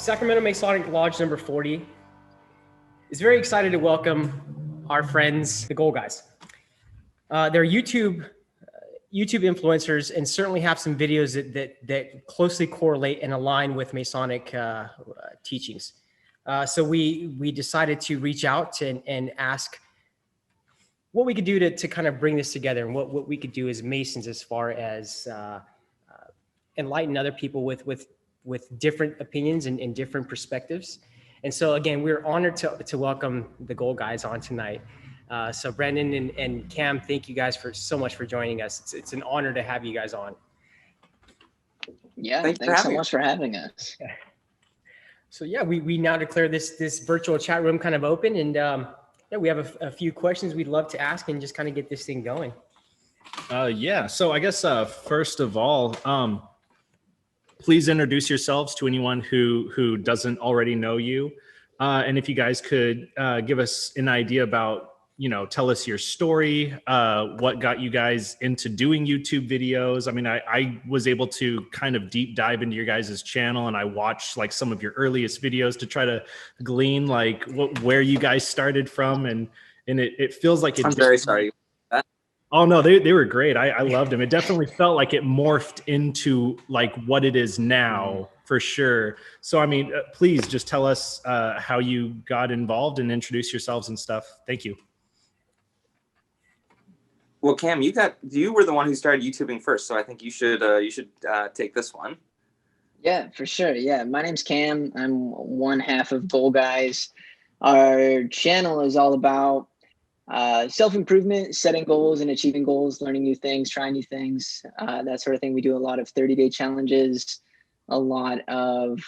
Sacramento Masonic Lodge number 40 is very excited to welcome our friends, the Goal Guys. They're YouTube influencers and certainly have some videos that closely correlate and align with Masonic teachings. So we decided to reach out and ask what we could do to kind of bring this together, and what we could do as Masons as far as enlighten other people with different opinions and different perspectives. And so again, we're honored to welcome the Goal Guys on tonight. So Brendan and Cam, thank you guys so much for joining us. It's an honor to have you guys on. Yeah, thanks so much for having us. So yeah, we now declare this virtual chat room kind of open, and yeah, we have a few questions we'd love to ask and just kind of get this thing going. Yeah, so I guess first of all, please introduce yourselves to anyone who doesn't already know you. And if you guys could give us an idea about, tell us your story, what got you guys into doing YouTube videos. I mean, I was able to kind of deep dive into your guys' channel, and I watched like some of your earliest videos to try to glean like where you guys started from. And it feels like I'm very sorry. Oh no, they were great. I loved them. It definitely felt like it morphed into like what it is now, for sure. So I mean, please just tell us how you got involved and introduce yourselves and stuff. Thank you. Well, Cam, you were the one who started YouTubing first, so I think you should take this one. Yeah, for sure. Yeah, my name's Cam. I'm one half of Goal Guys. Our channel is all about self-improvement, setting goals and achieving goals, learning new things, trying new things, that sort of thing. We do a lot of 30-day challenges, a lot of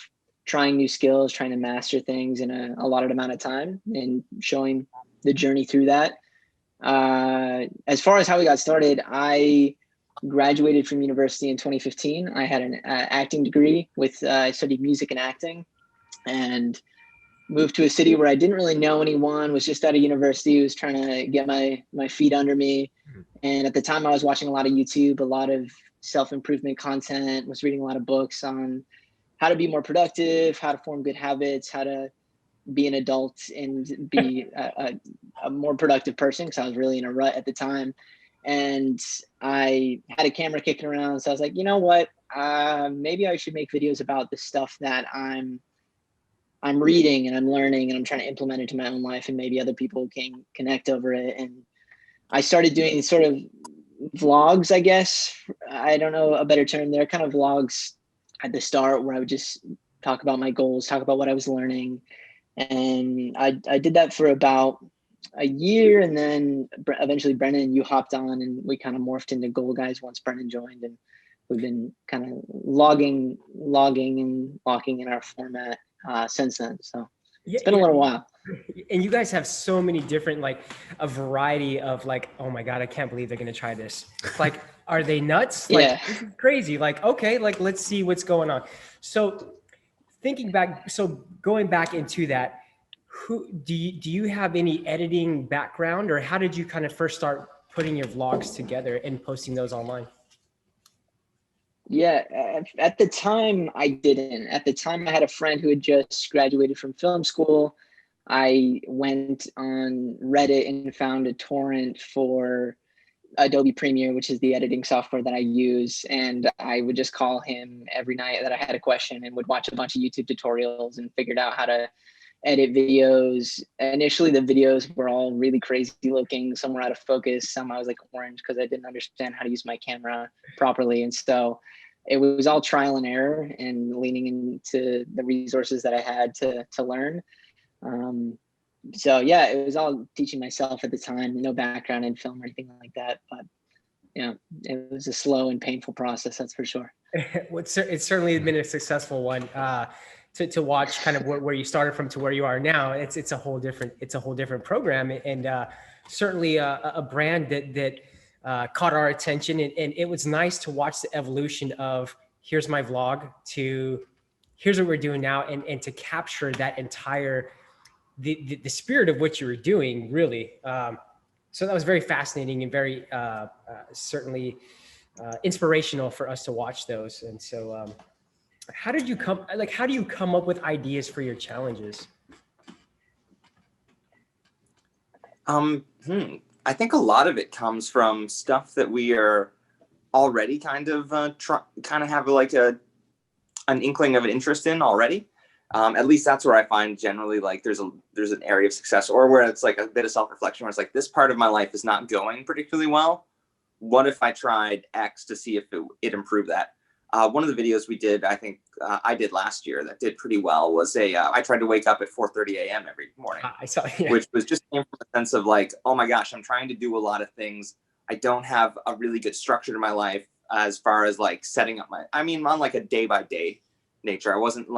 trying new skills, trying to master things in a allotted amount of time, and showing the journey through that. As far as how we got started, I graduated from university in 2015. I had an acting degree I studied music and acting, and moved to a city where I didn't really know anyone, was just out of university, was trying to get my feet under me. And at the time I was watching a lot of YouTube, a lot of self-improvement content, was reading a lot of books on how to be more productive, how to form good habits, how to be an adult and be a more productive person, because I was really in a rut at the time. And I had a camera kicking around. So I was like, you know what, maybe I should make videos about the stuff that I'm reading and I'm learning, and I'm trying to implement it into my own life, and maybe other people can connect over it. And I started doing these sort of vlogs, I guess. I don't know a better term. They're kind of vlogs at the start where I would just talk about my goals, talk about what I was learning. And I did that for about a year. And then eventually Brennan, you hopped on, and we kind of morphed into Goal Guys once Brennan joined. And we've been kind of logging and locking in our format since then. So it's been a little while. And you guys have so many different, like a variety of like, oh my God, I can't believe they're going to try this. Like, are they nuts? Like, Yeah. This is crazy. Like, okay, like, let's see what's going on. So going back into that, do you have any editing background, or how did you kind of first start putting your vlogs together and posting those online? Yeah, at the time I didn't. At the time I had a friend who had just graduated from film school. I went on Reddit and found a torrent for Adobe Premiere, which is the editing software that I use. And I would just call him every night that I had a question, and would watch a bunch of YouTube tutorials and figured out how to edit videos. Initially, the videos were all really crazy looking. Some were out of focus. Some I was like orange because I didn't understand how to use my camera properly. And so it was all trial and error and leaning into the resources that I had to learn. So yeah, it was all teaching myself at the time, no background in film or anything like that. But yeah, it was a slow and painful process, that's for sure. Well, it's certainly been a successful one. To watch kind of where you started from to where you are now, it's a whole different program, and certainly a brand that caught our attention, and it was nice to watch the evolution of here's my vlog to here's what we're doing now, and to capture that entire the spirit of what you were doing, really. So that was very fascinating and very certainly inspirational for us to watch those. And so How did you come, like, how do you come up with ideas for your challenges? I think a lot of it comes from stuff that we are already kind of have like an inkling of an interest in already. At least that's where I find generally like there's an area of success, or where it's like a bit of self-reflection where it's like, this part of my life is not going particularly well. What if I tried X to see if it improved that? One of the videos we did, I think I did last year that did pretty well, was I tried to wake up at 4:30 a.m. every morning, I saw, yeah. which was just came from a sense of like, oh my gosh, I'm trying to do a lot of things. I don't have a really good structure to my life as far as like setting up on like a day by day nature. I wasn't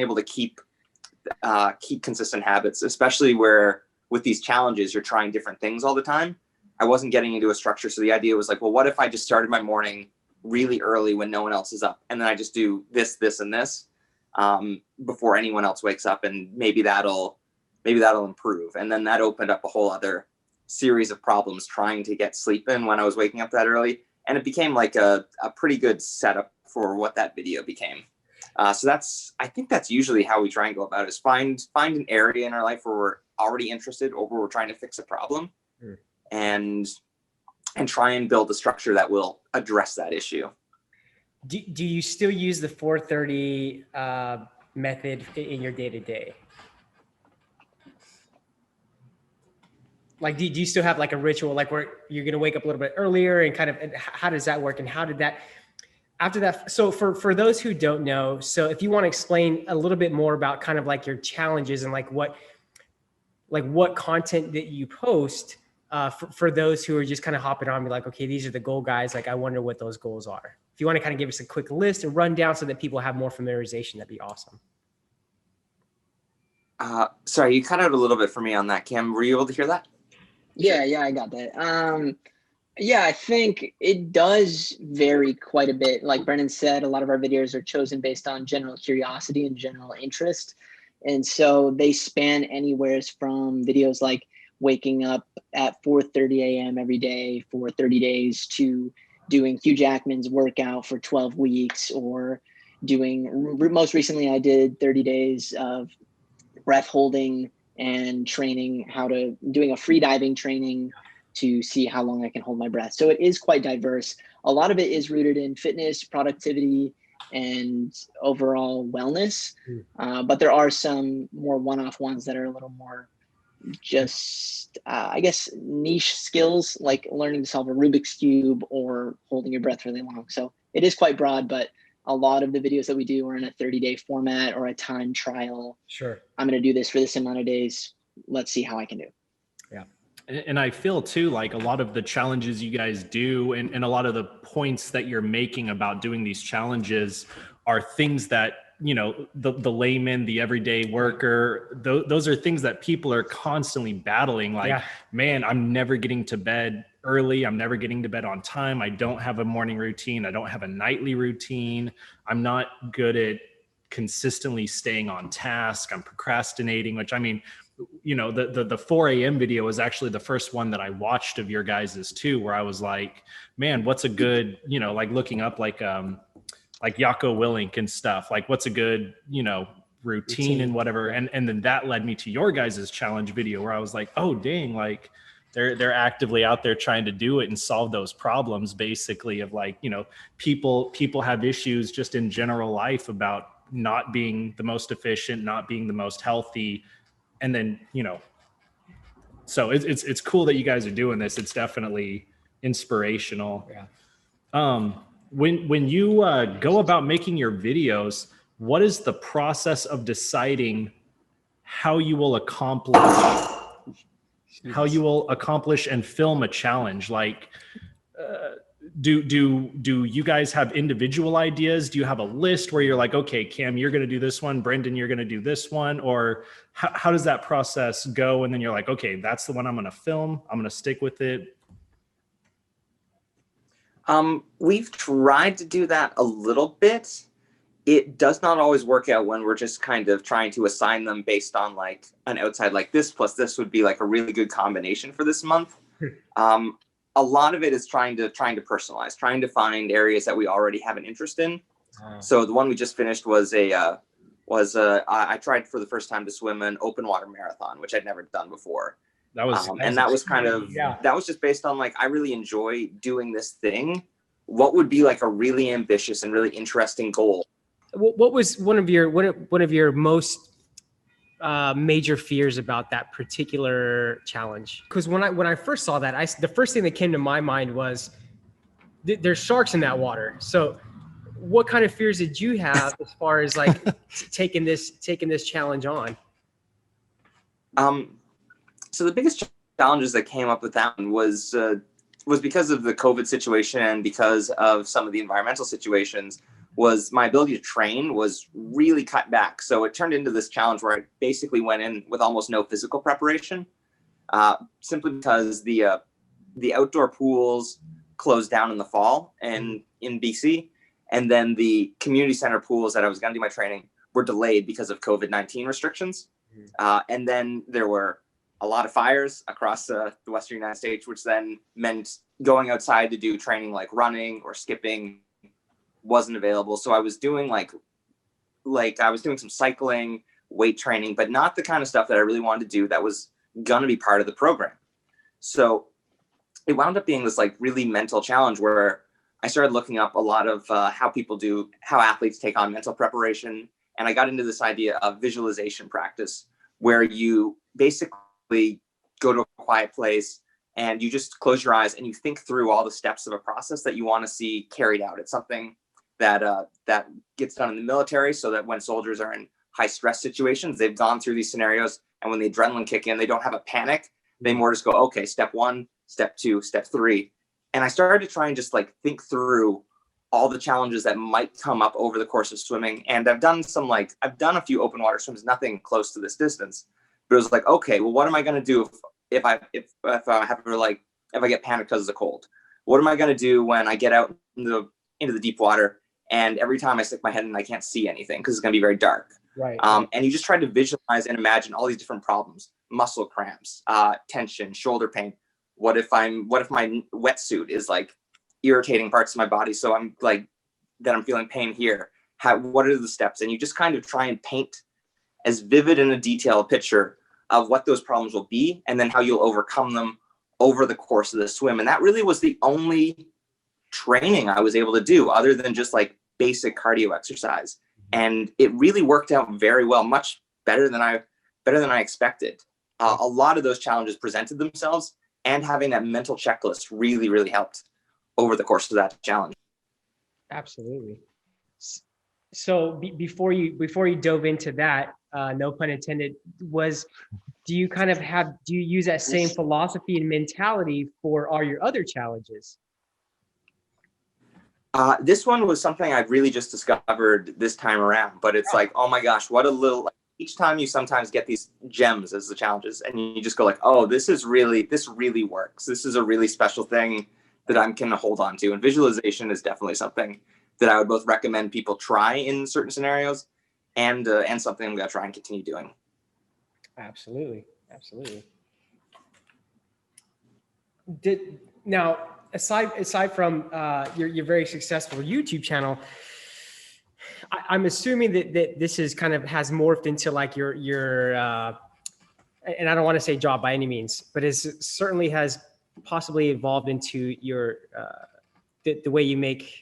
able to keep consistent habits, especially where with these challenges, you're trying different things all the time. I wasn't getting into a structure. So the idea was like, well, what if I just started my morning really early when no one else is up, and then I just do this, and this before anyone else wakes up, and maybe that'll improve. And then that opened up a whole other series of problems trying to get sleep in when I was waking up that early. And it became like a pretty good setup for what that video became. So I think that's usually how we try and go about it, is find an area in our life where we're already interested or where we're trying to fix a problem, and try and build a structure that will address that issue. Do you still use the 4:30 method in your day-to-day? Like, do you still have like a ritual, like where you're going to wake up a little bit earlier, and kind of, and how does that work? And how did that, after that? So for those who don't know, so if you want to explain a little bit more about kind of like your challenges and like what content that you post, for those who are just kind of hopping on, be like, okay, these are the goal guys. Like, I wonder what those goals are. If you want to kind of give us a quick list and rundown so that people have more familiarization, that'd be awesome. Sorry, you cut out a little bit for me on that, Cam. Were you able to hear that? Yeah, I got that. Yeah, I think it does vary quite a bit. Like Brennan said, a lot of our videos are chosen based on general curiosity and general interest. And so they span anywhere from videos like waking up at 4:30 a.m. every day for 30 days to doing Hugh Jackman's workout for 12 weeks, or most recently I did 30 days of breath holding and training, doing a free diving training to see how long I can hold my breath. So it is quite diverse. A lot of it is rooted in fitness, productivity, and overall wellness. But there are some more one-off ones that are a little more just, I guess, niche skills, like learning to solve a Rubik's Cube or holding your breath really long. So it is quite broad, but a lot of the videos that we do are in a 30-day format or a time trial. Sure. I'm going to do this for this amount of days. Let's see how I can do. Yeah. And I feel too, like a lot of the challenges you guys do, and a lot of the points that you're making about doing these challenges are things that, you know, the layman, the everyday worker, those are things that people are constantly battling. Like, man, I'm never getting to bed early. I'm never getting to bed on time. I don't have a morning routine. I don't have a nightly routine. I'm not good at consistently staying on task. I'm procrastinating, which, I mean, you know, the 4 a.m. video was actually the first one that I watched of your guys's too, where I was like, man, what's a good, you know, like looking up like Jocko Willink and stuff, like what's a good, you know, routine and whatever. And then that led me to your guys's challenge video, where I was like, oh dang, like they're actively out there trying to do it and solve those problems, basically, of like, you know, people have issues just in general life about not being the most efficient, not being the most healthy. And then, you know, so it's cool that you guys are doing this. It's definitely inspirational. Yeah. When you go about making your videos, what is the process of deciding how you will accomplish and film a challenge? Like, do you guys have individual ideas? Do you have a list where you're like, okay, Cam, you're going to do this one, Brendan, you're going to do this one? Or how does that process go? And then you're like, okay, that's the one I'm going to film. I'm going to stick with it. We've tried to do that a little bit. It does not always work out when we're just kind of trying to assign them based on like an outside, like this plus this would be like a really good combination for this month. A lot of it is trying to personalize, trying to find areas that we already have an interest in. So the one we just finished was I tried for the first time to swim an open water marathon, which I'd never done before. That was just based on like, I really enjoy doing this thing. What would be like a really ambitious and really interesting goal? What was one of your most major fears about that particular challenge? Because when I first saw that, the first thing that came to my mind was there's sharks in that water. So what kind of fears did you have as far as like taking this challenge on? So the biggest challenges that came up with that one was because of the COVID situation and because of some of the environmental situations, was my ability to train was really cut back. So it turned into this challenge where I basically went in with almost no physical preparation, simply because the outdoor pools closed down in the fall and in BC. And then the community center pools that I was going to do my training were delayed because of COVID-19 restrictions. And then there were a lot of fires across the Western United States, which then meant going outside to do training like running or skipping wasn't available. So I was doing I was doing some cycling, weight training, but not the kind of stuff that I really wanted to do that was going to be part of the program. So it wound up being this like really mental challenge where I started looking up a lot of how athletes take on mental preparation. And I got into this idea of visualization practice, where you basically go to a quiet place and you just close your eyes and you think through all the steps of a process that you want to see carried out. It's something that gets done in the military, so that when soldiers are in high stress situations, they've gone through these scenarios, and when the adrenaline kick in, they don't have a panic. They more just go, okay, step 1, step 2, step 3. And I started to try and just like think through all the challenges that might come up over the course of swimming. And I've done a few open water swims, nothing close to this distance, but it was like, okay, well, what am I going to do if I get panicked because of the cold? What am I going to do when I get out into the deep water and every time I stick my head in, I can't see anything because it's going to be very dark. Right. And you just try to visualize and imagine all these different problems: muscle cramps, tension, shoulder pain. What if my wetsuit is like irritating parts of my body? So I'm feeling pain here. What are the steps? And you just kind of try and paint as vivid and a detailed picture of what those problems will be, and then how you'll overcome them over the course of the swim. And that really was the only training I was able to do, other than just like basic cardio exercise. And it really worked out very well, much better than I expected. A lot of those challenges presented themselves, and having that mental checklist really, really helped over the course of that challenge. Absolutely. So before you dove into that, no pun intended, do you use that same philosophy and mentality for all your other challenges? This one was something I really just discovered this time around, but it's like, oh my gosh, what a little, each time you sometimes get these gems as the challenges, and you just go like, oh, this really works. This is a really special thing that I can hold on to. And visualization is definitely something that I would both recommend people try in certain scenarios, and something I'm going to try and continue doing. Absolutely. Now, aside from your very successful YouTube channel, I'm assuming that this is kind of has morphed into like your and I don't want to say job by any means, but it certainly has possibly evolved into your the way you make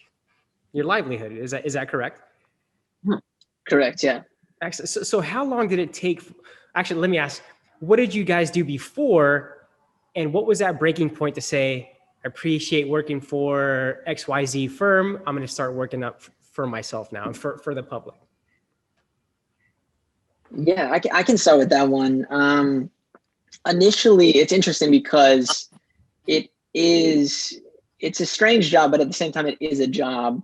your livelihood. Is that correct? Correct. Yeah. Excellent. So how long did it take? Actually, let me ask, what did you guys do before, and what was that breaking point to say, I appreciate working for XYZ firm, I'm going to start working up for myself now and for the public? Yeah, I can start with that one. Initially, it's interesting because it's a strange job, but at the same time, it is a job.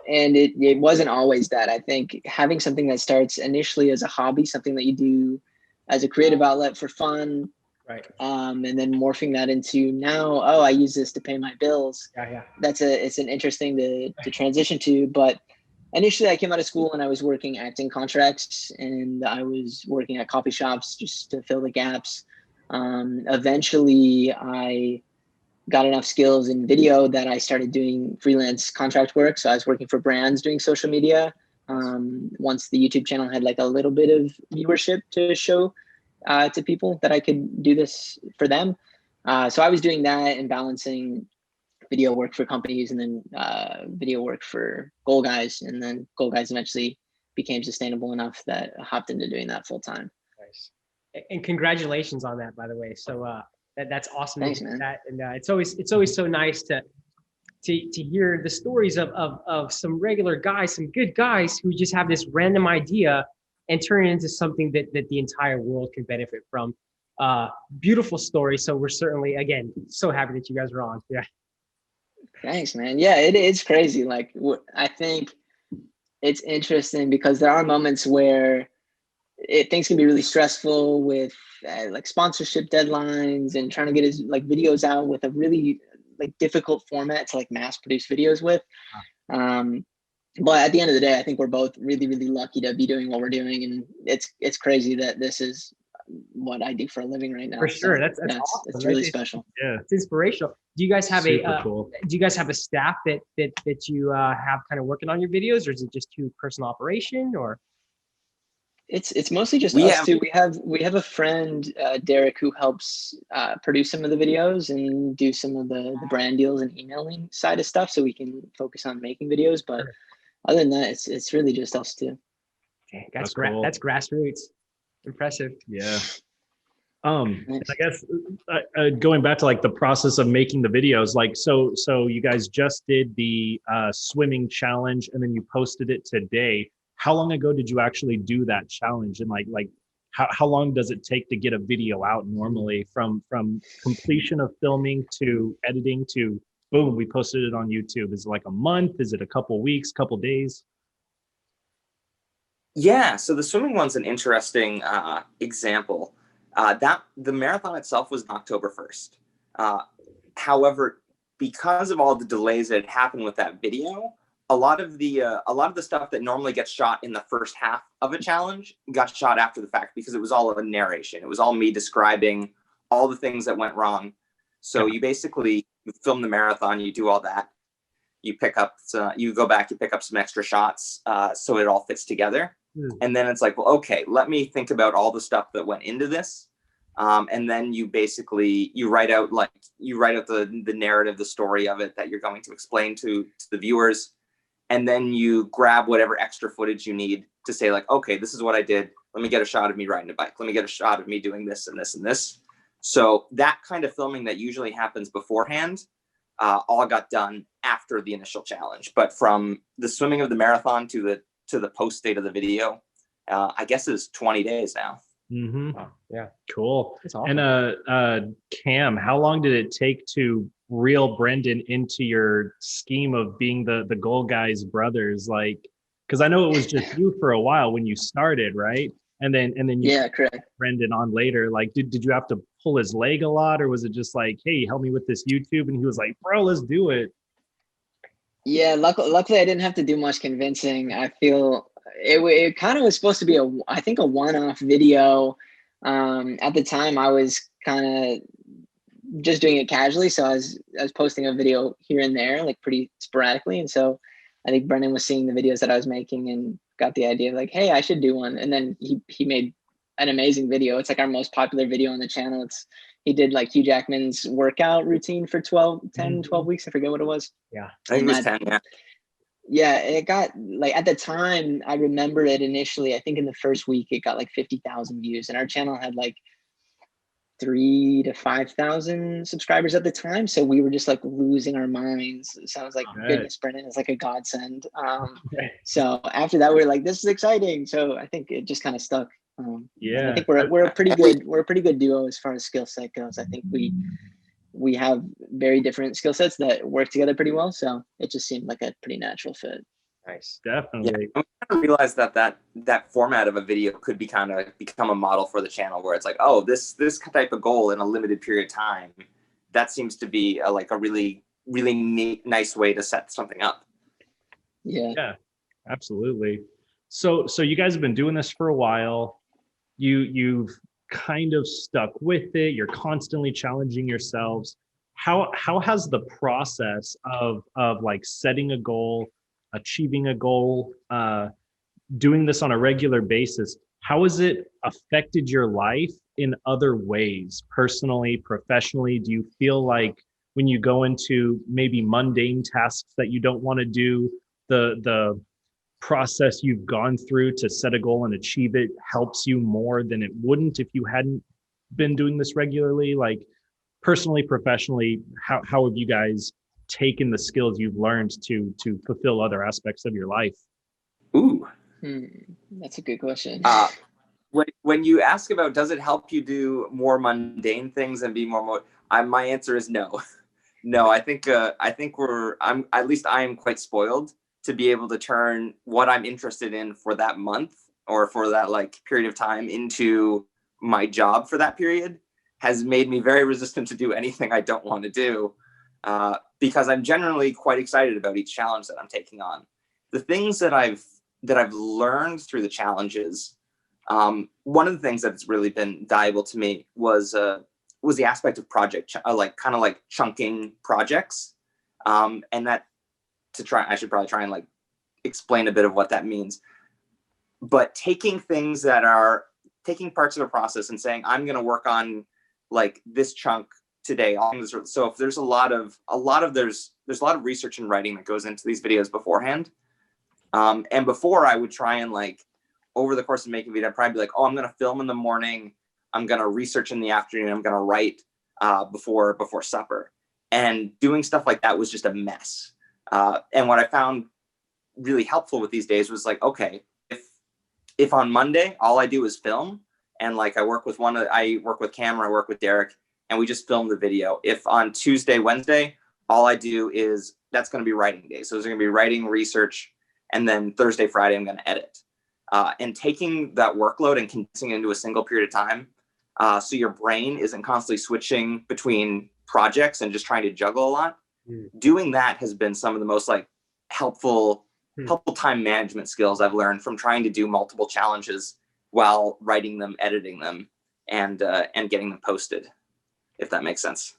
And it wasn't always that. I think having something that starts initially as a hobby, something that you do as a creative outlet for fun, right? And then morphing that into now, oh, I use this to pay my bills. Yeah. It's an interesting to transition to. But initially, I came out of school and I was working acting contracts, and I was working at coffee shops just to fill the gaps. Eventually, I got enough skills in video that I started doing freelance contract work. So I was working for brands doing social media. Once the YouTube channel had like a little bit of viewership to show to people that I could do this for them. So I was doing that and balancing video work for companies and then video work for Goal Guys. And then Goal Guys eventually became sustainable enough that I hopped into doing that full time. Nice. And congratulations on that, by the way. So that's awesome. Thanks, to hear man. that. And it's always so nice to hear the stories of some regular guys, some good guys who just have this random idea and turn it into something that the entire world can benefit from. Beautiful story. So we're certainly, again, so happy that you guys are on. Yeah. Thanks, man. Yeah, it's crazy. Like, I think it's interesting because there are moments where things can be really stressful with like sponsorship deadlines and trying to get his like videos out with a really like difficult format to like mass produce videos with. But at the end of the day, I think we're both really, really lucky to be doing what we're doing. And it's crazy that this is what I do for a living right now. For sure. So, That's yeah, awesome. it's really special. Yeah. It's inspirational. Do you guys have Cool. do you guys have a staff that you have kind of working on your videos, or is it just two personal operation, or? It's mostly just us two. We have a friend, Derek, who helps produce some of the videos and do some of the brand deals and emailing side of stuff, so we can focus on making videos. But other than that, it's really just us two. Dang, That's cool. That's grassroots. Impressive. Yeah. I guess going back to like the process of making the videos, like so you guys just did the swimming challenge and then you posted it today. How long ago did you actually do that challenge? And like how long does it take to get a video out normally from completion of filming to editing to boom, we posted it on YouTube? Is it like a month? Is it a couple weeks, couple days? Yeah, so the swimming one's an interesting example. That the marathon itself was October 1st. However, because of all the delays that had happened with that video, a lot of the stuff that normally gets shot in the first half of a challenge got shot after the fact because it was all a narration. It was all me describing all the things that went wrong. So you film the marathon, you do all that. You go back, you pick up some extra shots so it all fits together. And then it's like, well, okay, let me think about all the stuff that went into this. And then you write out the narrative, the story of it that you're going to explain to the viewers. And then you grab whatever extra footage you need to say like, okay, this is what I did. Let me get a shot of me riding a bike. Let me get a shot of me doing this and this and this. So that kind of filming that usually happens beforehand, all got done after the initial challenge. But from the swimming of the marathon to the post date of the video, I guess is 20 days now. Mm-hmm. Wow. Yeah. Cool. That's awesome. And Cam, how long did it take to reel Brendan into your scheme of being the Goal Guys brothers? Like, because I know it was just you for a while when you started, right? And then you correct. Brendan on later. Like, did you have to pull his leg a lot, or was it just like, hey, help me with this YouTube? And he was like, bro, let's do it. Yeah, luckily I didn't have to do much convincing. I feel it kind of was supposed to be a one-off video. At the time I was kind of just doing it casually, so I was posting a video here and there, like pretty sporadically. And so I think Brendan was seeing the videos that I was making and got the idea like, hey, I should do one. And then he made an amazing video. It's like our most popular video on the channel. He did like Hugh Jackman's workout routine for 12 weeks. I forget what it was. Yeah. I think it was 10, yeah. Yeah, it got like, at the time, I remember it initially, I think in the first week, it got like 50,000 views, and our channel had like 3,000 to 5,000 subscribers at the time. So we were just like losing our minds. So I was like, goodness, Brendan is like a godsend. So after that, we were like, this is exciting. So I think it just kind of stuck. Yeah, I think we're a pretty good duo as far as skill set goes. I think we have very different skill sets that work together pretty well. So it just seemed like a pretty natural fit. Nice. Definitely. Yeah. I kind of realized that format of a video could become a model for the channel, where it's like, oh, this type of goal in a limited period of time, that seems to be a really, really neat, nice way to set something up. Yeah, absolutely. So you guys have been doing this for a while. You've kind of stuck with it. You're constantly challenging yourselves. how has the process of like setting a goal, achieving a goal, doing this on a regular basis, how has it affected your life in other ways, personally, professionally? Do you feel like when you go into maybe mundane tasks that you don't want to do, the process you've gone through to set a goal and achieve it helps you more than it wouldn't if you hadn't been doing this regularly? Like personally, professionally, how have you guys taken the skills you've learned to fulfill other aspects of your life? Ooh. That's a good question. When you ask about does it help you do more mundane things and be more my answer is no. No, I think I am quite spoiled to be able to turn what I'm interested in for that month or for that like period of time into my job for that period has made me very resistant to do anything I don't want to do, because I'm generally quite excited about each challenge that I'm taking on. The things that I've learned through the challenges, one of the things that's really been valuable to me was the aspect of project, like chunking projects, and that I should probably try and like explain a bit of what that means. But taking parts of a process and saying, I'm going to work on like this chunk today. So if there's a lot of research and writing that goes into these videos beforehand. And before I would try and like over the course of making a video, I'd probably be like, oh, I'm going to film in the morning. I'm going to research in the afternoon. I'm going to write before supper. And doing stuff like that was just a mess. And what I found really helpful with these days was like, okay, if on Monday, all I do is film and like I work with Cam or I work with Derek and we just film the video. If on Tuesday, Wednesday, all I do is that's going to be writing day. So there's going to be writing, research, and then Thursday, Friday, I'm going to edit. And taking that workload and condensing it into a single period of time, so your brain isn't constantly switching between projects and just trying to juggle a lot. Doing that has been some of the most like helpful time management skills I've learned from trying to do multiple challenges while writing them, editing them, and getting them posted, if that makes sense.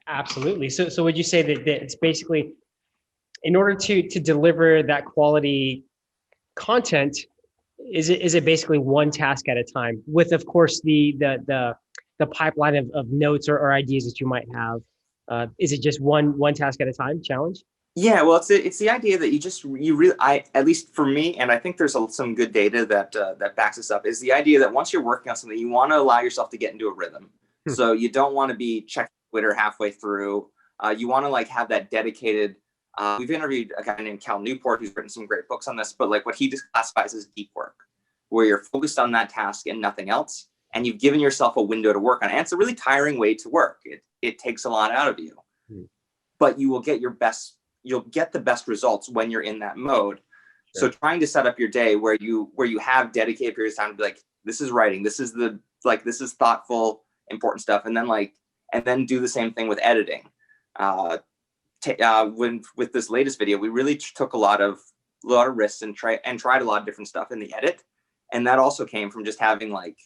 Absolutely. So would you say that it's basically in order to deliver that quality content, is it basically one task at a time with, of course, the pipeline of notes or ideas that you might have? Is it just one task at a time challenge? Yeah, well, it's the idea that at least for me, and I think there's some good data that backs this up, is the idea that once you're working on something, you want to allow yourself to get into a rhythm. So you don't want to be checking Twitter halfway through. You want to like have that dedicated. We've interviewed a guy named Cal Newport who's written some great books on this, but like what he just classifies as deep work, where you're focused on that task and nothing else, and you've given yourself a window to work on. And it's a really tiring way to work. It takes a lot out of you, but you will get you'll get the best results when you're in that mode. Sure. So trying to set up your day where you have dedicated periods of time to be like, this is writing, this is thoughtful, important stuff. And then do the same thing with editing. With this latest video, we really took a lot of risks and tried a lot of different stuff in the edit. And that also came from just having like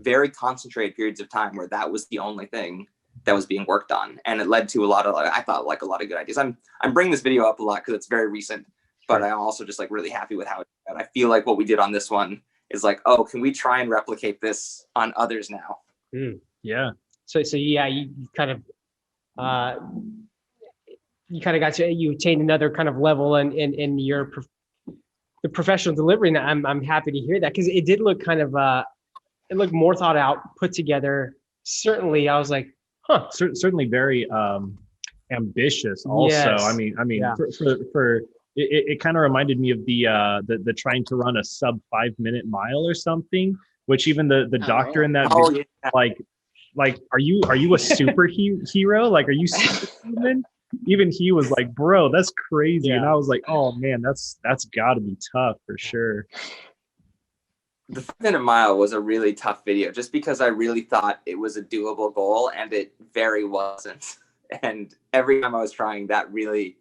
very concentrated periods of time where that was the only thing that was being worked on. And it led to I thought a lot of good ideas. I'm bringing this video up a lot because it's very recent, but I'm also just like really happy with how it did. I feel like what we did on this one is like, oh, can we try and replicate this on others now? Yeah. So yeah, you kind of you attained another kind of level in your the professional delivery. And I'm happy to hear that, because it did look kind of it looked more thought out, put together. Certainly, I was like, huh. Certainly very ambitious. Also, yes. I mean, Yeah. for it kind of reminded me of the trying to run a sub 5-minute mile or something. Which even the doctor in that video, like, are you a superhero? Like, are you superhuman? Even he was like, bro, that's crazy. Yeah. And I was like, oh man, that's got to be tough for sure. The 5-minute mile was a really tough video just because I really thought it was a doable goal, and it very wasn't. And every time I was trying, that weight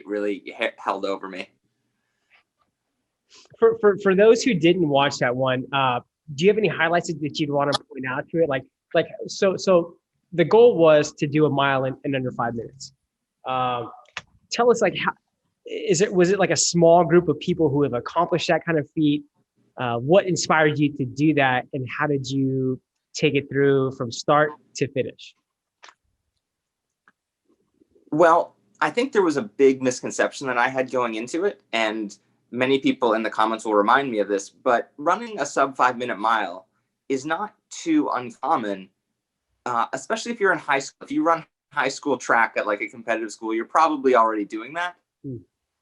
really held over me. For those who didn't watch that one, do you have any highlights that you'd want to point out to it? So the goal was to do a mile in under 5 minutes. Tell us, like, how was it like a small group of people who have accomplished that kind of feat? What inspired you to do that, and how did you take it through from start to finish? Well, I think there was a big misconception that I had going into it, and many people in the comments will remind me of this, but running a sub 5 minute mile is not too uncommon, especially if you're in high school. If you run high school track at like a competitive school, you're probably already doing that.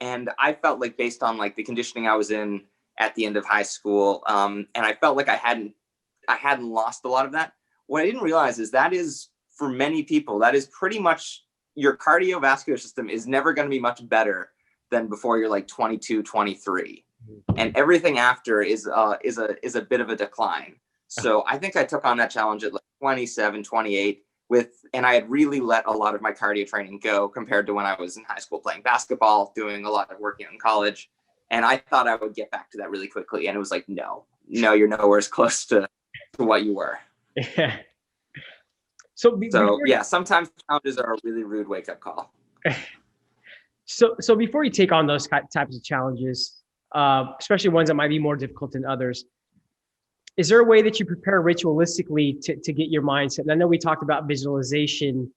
And I felt like, based on like the conditioning I was in at the end of high school, and I felt like I hadn't lost a lot of that. What I didn't realize is that is, for many people, that is pretty much, your cardiovascular system is never going to be much better than before you're like 22, 23. And everything after is a bit of a decline. So I think I took on that challenge at like 27, 28 and I had really let a lot of my cardio training go compared to when I was in high school playing basketball, doing a lot of working out in college. And I thought I would get back to that really quickly. And it was like, no, you're nowhere as close to what you were. Yeah. So yeah, sometimes challenges are a really rude wake-up call. So before you take on those types of challenges, especially ones that might be more difficult than others, is there a way that you prepare ritualistically to get your mindset? And I know we talked about visualization.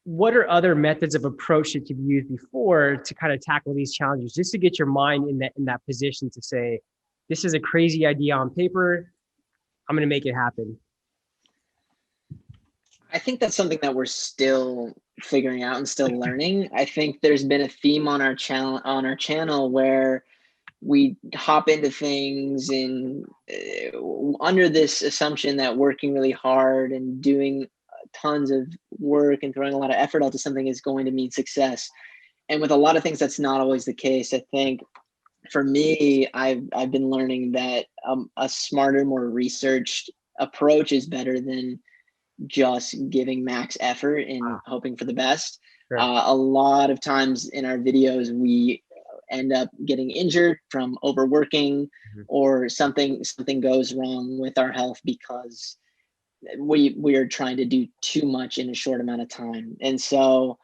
What are other methods of approach that you've used before to kind of tackle these challenges, just to get your mind in that position to say, this is a crazy idea on paper, I'm going to make it happen? I think that's something that we're still figuring out and still learning. I think there's been a theme on our channel where we hop into things and under this assumption that working really hard and doing tons of work and throwing a lot of effort out to something is going to mean success. And with a lot of things, that's not always the case. I think for me, I've been learning that a smarter, more researched approach is better than just giving max effort and hoping for the best. Sure. A lot of times in our videos, we end up getting injured from overworking, or something goes wrong with our health because we are trying to do too much in a short amount of time. And so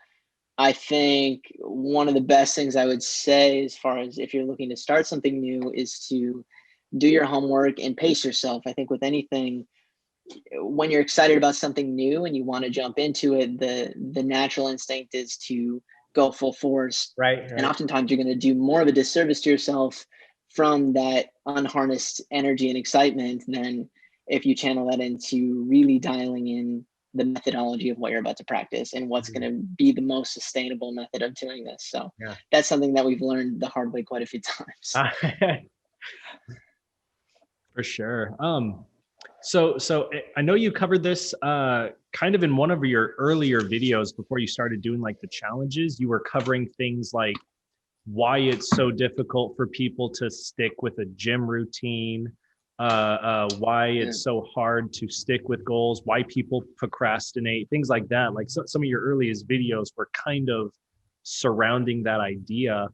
I think one of the best things I would say, as far as if you're looking to start something new, is to do your homework and pace yourself. I think with anything, when you're excited about something new and you want to jump into it, the natural instinct is to go full force. Right. And oftentimes you're going to do more of a disservice to yourself from that unharnessed energy and excitement than if you channel that into really dialing in the methodology of what you're about to practice and what's going to be the most sustainable method of doing this. So that's something that we've learned the hard way quite a few times. For sure. So I know you covered this kind of in one of your earlier videos before you started doing like the challenges. You were covering things like why it's so difficult for people to stick with a gym routine, why it's so hard to stick with goals, why people procrastinate, things like that. Like some of your earliest videos were kind of surrounding that idea.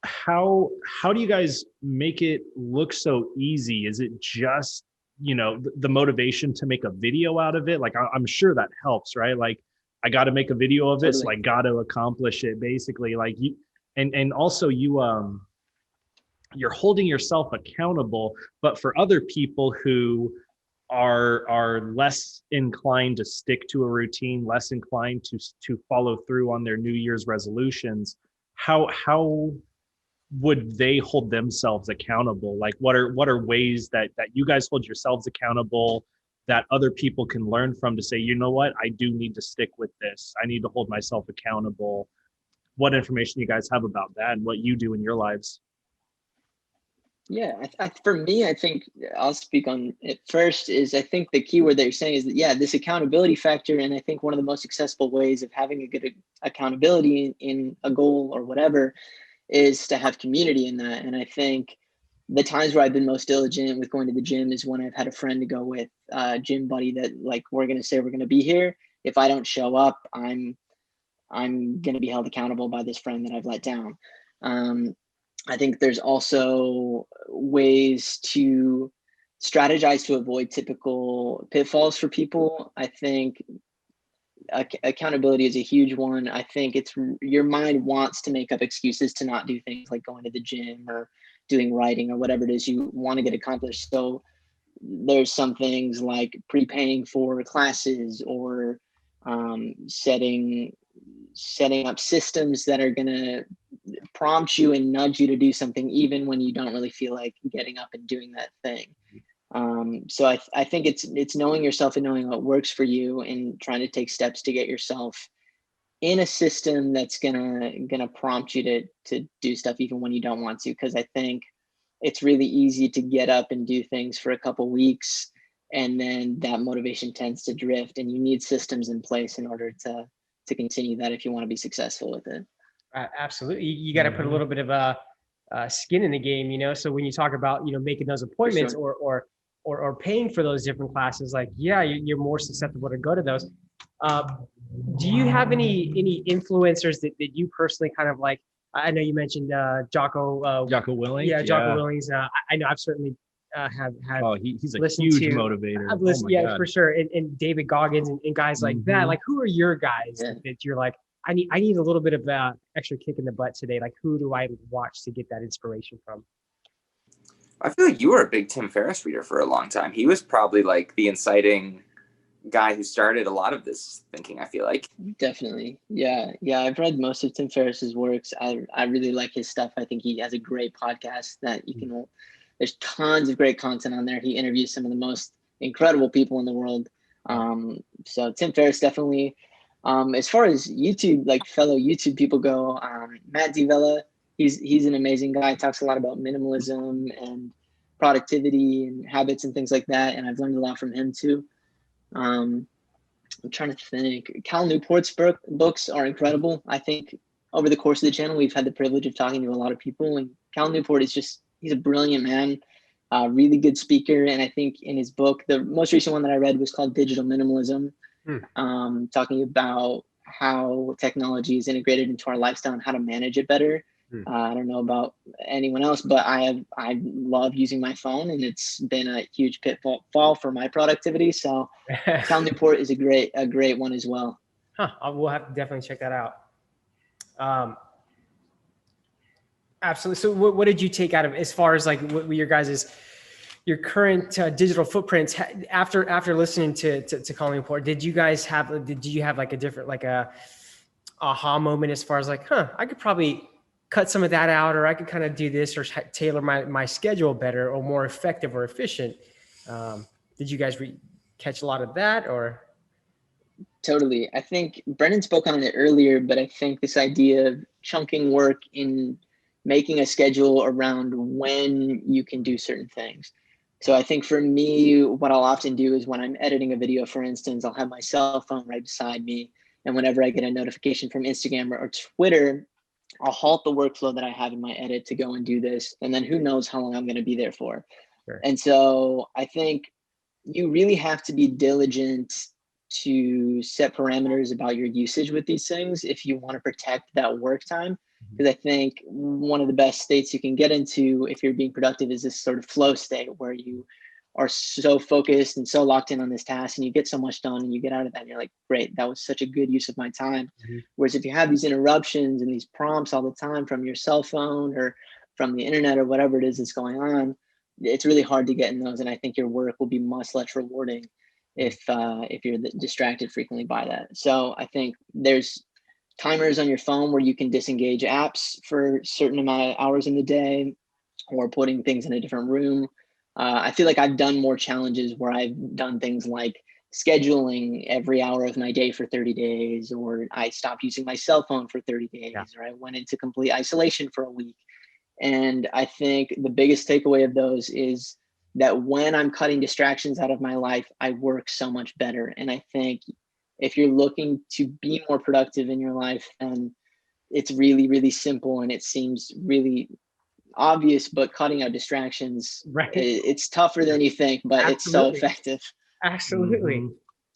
How do you guys make it look so easy? Is it just, the motivation to make a video out of it? Like, I'm sure that helps, right? Like, I got to make a video of it, so I got to accomplish it, basically. Like, and also you're holding yourself accountable, but for other people who are less inclined to stick to a routine, less inclined to follow through on their New Year's resolutions, how would they hold themselves accountable? Like, what are ways that you guys hold yourselves accountable that other people can learn from, to say, you know what, I do need to stick with this. I need to hold myself accountable. What information you guys have about that and what you do in your lives? Yeah, for me, I think I'll speak on it first. Is I think the key word that you're saying is that, this accountability factor. And I think one of the most accessible ways of having a good accountability in a goal or whatever is to have community in that. And I think the times where I've been most diligent with going to the gym is when I've had a friend to go with, a gym buddy that, like, we're going to say we're going to be here. If I don't show up, I'm going to be held accountable by this friend that I've let down. I think there's also ways to strategize to avoid typical pitfalls for people. I think accountability is a huge one. I think it's your mind wants to make up excuses to not do things like going to the gym or doing writing or whatever it is you want to get accomplished. So there's some things like prepaying for classes or setting up systems that are going to prompt you and nudge you to do something even when you don't really feel like getting up and doing that thing. So I think it's knowing yourself and knowing what works for you and trying to take steps to get yourself in a system that's gonna prompt you to do stuff even when you don't want to. Because I think it's really easy to get up and do things for a couple weeks, and then that motivation tends to drift. And you need systems in place in order to continue that if you want to be successful with it. Absolutely, you got to put a little bit of skin in the game, you know. So when you talk about making those appointments or paying for those different classes, like you're more susceptible to go to those. Do you have any influencers that you personally kind of like? I know you mentioned Jocko Willink. Yeah, Jocko Willings. I know I've certainly have Oh, he's a huge motivator. I've listened, God. for sure. And David Goggins and guys like that. Like, who are your guys that you're like, I need a little bit of extra kick in the butt today? Like, who do I watch to get that inspiration from? I feel like you were a big Tim Ferriss reader for a long time. He was probably like the inciting guy who started a lot of this thinking, I feel like. Definitely. Yeah. I've read most of Tim Ferriss's works. I really like his stuff. I think he has a great podcast that you can, there's tons of great content on there. He interviews some of the most incredible people in the world. So Tim Ferriss definitely. As far as YouTube, like fellow YouTube people go, Matt D'Avella, he's an amazing guy. He talks a lot about minimalism and productivity and habits and things like that. And I've learned a lot from him too. I'm trying to think. Cal Newport's books are incredible. I think over the course of the channel, we've had the privilege of talking to a lot of people, and Cal Newport is he's a brilliant man, really good speaker. And I think in his book, the most recent one that I read was called Digital Minimalism, talking about how technology is integrated into our lifestyle and how to manage it better. I don't know about anyone else, but I love using my phone, and it's been a huge pitfall for my productivity. So Cal Newport is a great one as well. We'll have to definitely check that out. Absolutely. So what did you take out of, as far as like what your current digital footprints after listening to Cal Newport? Did you have like a different, like a aha moment as far as like, I could probably cut some of that out, or I could kind of do this or tailor my schedule better or more effective or efficient? Did you guys catch a lot of that, or? Totally. I think Brennan spoke on it earlier, but I think this idea of chunking work in making a schedule around when you can do certain things. So I think for me, what I'll often do is when I'm editing a video, for instance, I'll have my cell phone right beside me. And whenever I get a notification from Instagram or Twitter, I'll halt the workflow that I have in my edit to go and do this. And then who knows how long I'm going to be there for. Sure. And so I think you really have to be diligent to set parameters about your usage with these things if you want to protect that work time. Because I think one of the best states you can get into if you're being productive is this sort of flow state where you are so focused and so locked in on this task, and you get so much done, and you get out of that and you're like, great, that was such a good use of my time. Whereas if you have these interruptions and these prompts all the time from your cell phone or from the internet or whatever it is that's going on, it's really hard to get in those. And I think your work will be much less rewarding if you're distracted frequently by that. So I think there's timers on your phone where you can disengage apps for a certain amount of hours in the day, or putting things in a different room. I feel like I've done more challenges where I've done things like scheduling every hour of my day for 30 days, or I stopped using my cell phone for 30 days, or I went into complete isolation for a week. And I think the biggest takeaway of those is that when I'm cutting distractions out of my life, I work so much better. And I think if you're looking to be more productive in your life, then it's really, really simple, and it seems really obvious, but cutting out distractions, it's tougher than you think, but it's so effective. Absolutely.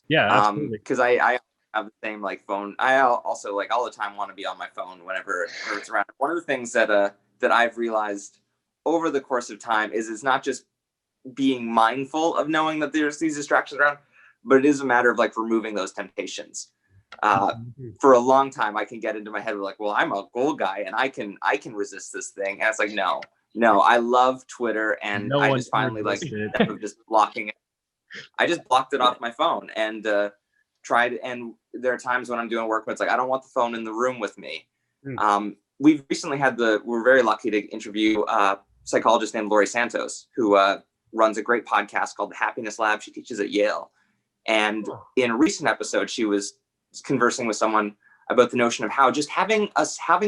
Yeah, absolutely. Because I have the same like phone. I also like all the time want to be on my phone whenever it's around. One of the things that I've realized over the course of time is it's not just being mindful of knowing that there's these distractions around, but it is a matter of like removing those temptations. For a long time, I can get into my head with like, well, I'm a goal guy and I can resist this thing. And it's like, no, I love Twitter, and I just finally like just blocking it. I just blocked it off my phone and tried. And there are times when I'm doing work where it's like, I don't want the phone in the room with me. We've recently we're very lucky to interview a psychologist named Laurie Santos, who runs a great podcast called The Happiness Lab. She teaches at Yale. And in a recent episode, she was conversing with someone about the notion of how just having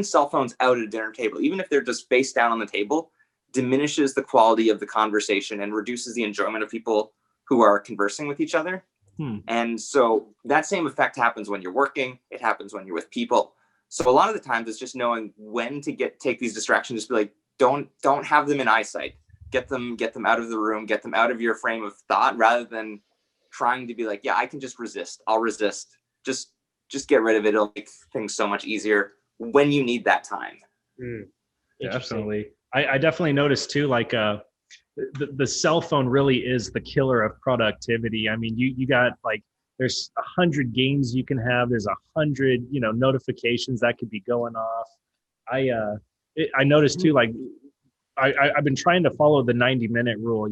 cell phones out at a dinner table, even if they're just face down on the table, diminishes the quality of the conversation and reduces the enjoyment of people who are conversing with each other. And so that same effect happens when you're working. It happens when you're with people. So a lot of the times it's just knowing when to take these distractions. Just be like, don't have them in eyesight. Get them out of the room. Get them out of your frame of thought, rather than trying to be like, yeah, I can just resist. I'll resist. Just get rid of it. It'll make things so much easier when you need that time. Definitely. I definitely noticed too, like the cell phone really is the killer of productivity. I mean, you got like, there's 100 games you can have. There's 100, notifications that could be going off. I noticed too, like I've been trying to follow the 90-minute rule,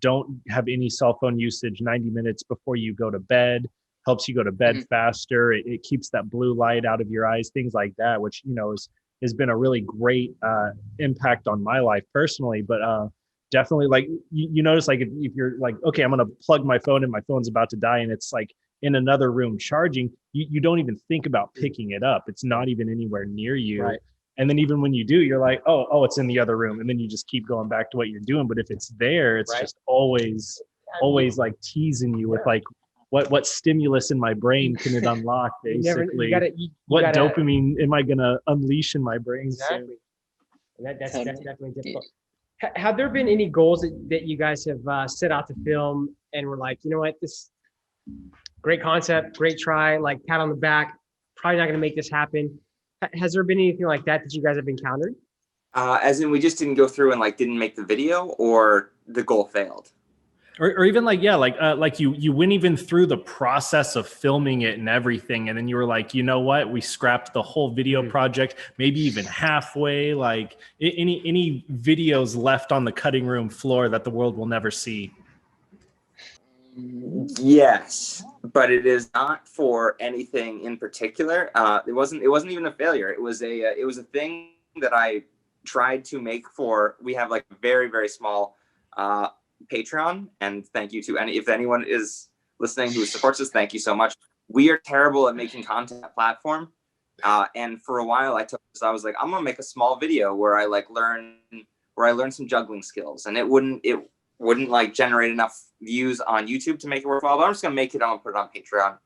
don't have any cell phone usage 90 minutes before you go to bed. Helps you go to bed faster. It keeps that blue light out of your eyes, things like that, which, has been a really great impact on my life personally. But definitely, like you notice, like if you're like, okay, I'm going to plug my phone and my phone's about to die and it's like in another room charging, you don't even think about picking it up. It's not even anywhere near you. Right. And then even when you do, you're like, oh, it's in the other room. And then you just keep going back to what you're doing. But if it's there, it's just always like teasing you with like, what stimulus in my brain can it unlock, basically? What dopamine am I going to unleash in my brain soon? That's definitely difficult. Have there been any goals that you guys have set out to film and were like, you know what, this great concept, great try, like pat on the back, probably not going to make this happen? Has there been anything like that you guys have encountered? As in we just didn't go through and like didn't make the video, or the goal failed? Or even like, yeah, like you went even through the process of filming it and everything. And then you were like, you know what, we scrapped the whole video project, maybe even halfway, like any videos left on the cutting room floor that the world will never see. Yes, but it is not for anything in particular. It wasn't even a failure. It was a thing that I tried to make we have like a very, very small, Patreon, and thank you to if anyone is listening who supports us, thank you so much. We are terrible at making content platform, and for a while I was like, I'm gonna make a small video where I learn some juggling skills, and it wouldn't like generate enough views on YouTube to make it worthwhile, but I'm just gonna make it. I'm gonna put it on Patreon,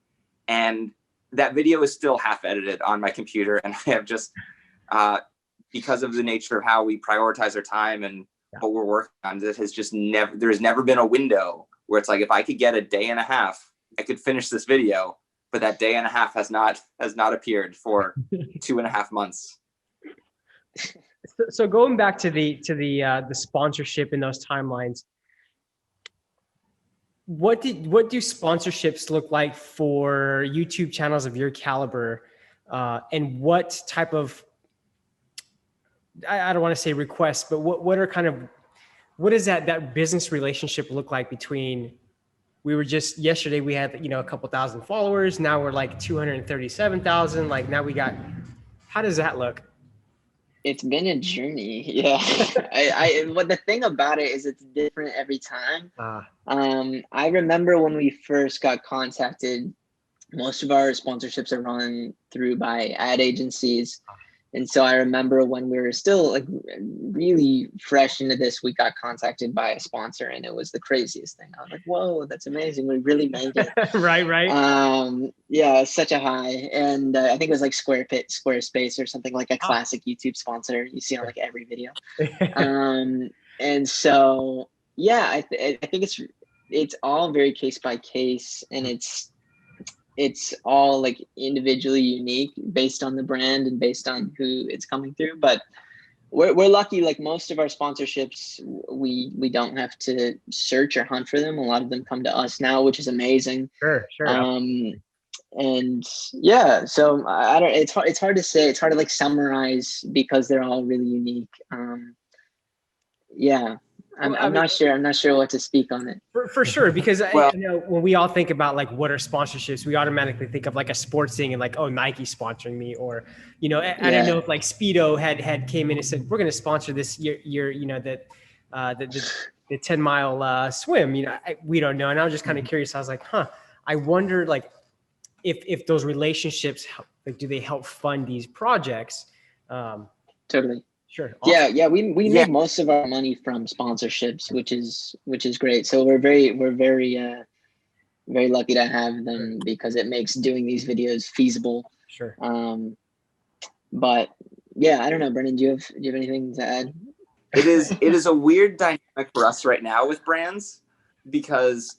and that video is still half edited on my computer, and I have just because of the nature of how we prioritize our time and what we're working on, there's never been a window where it's like, if I could get a day and a half, I could finish this video, but that day and a half has not appeared for 2.5 months. So going back to the sponsorship and those timelines, what do sponsorships look like for YouTube channels of your caliber, and what type of, I don't want to say requests, but what does that business relationship look like between, we were just yesterday, we had, a couple thousand followers. Now we're like 237,000. Like now how does that look? It's been a journey. Yeah. But the thing about it is it's different every time. I remember when we first got contacted, most of our sponsorships are run through by ad agencies. And so I remember when we were still like really fresh into this, we got contacted by a sponsor, and it was the craziest thing. I was like, whoa, that's amazing. We really made it. Right. Yeah, such a high. And I think it was like Squarespace or something, like a classic YouTube sponsor you see on like every video. And so, yeah, I think it's all very case by case, and it's all like individually unique based on the brand and based on who it's coming through. But we're lucky. Like most of our sponsorships, we don't have to search or hunt for them. A lot of them come to us now, which is amazing. Sure. And yeah, so I don't. It's hard to say. It's hard to like summarize because they're all really unique. Yeah, I'm not sure. I'm not sure what to speak on it. For sure, because Well- I know when we all think about like what are sponsorships, we automatically think of like a sports thing and like, oh, Nike sponsoring me, or I don't know if like Speedo had came in and said we're going to sponsor this year the 10-mile swim. We don't know, and I was just kind of curious. I was like, I wonder like if those relationships like do they help fund these projects? Totally. Sure. Awesome. Yeah. We make most of our money from sponsorships, which is great. So we're very very lucky to have them because it makes doing these videos feasible. Sure. But yeah, I don't know, Brennan, do you have anything to add? It is a weird dynamic for us right now with brands, because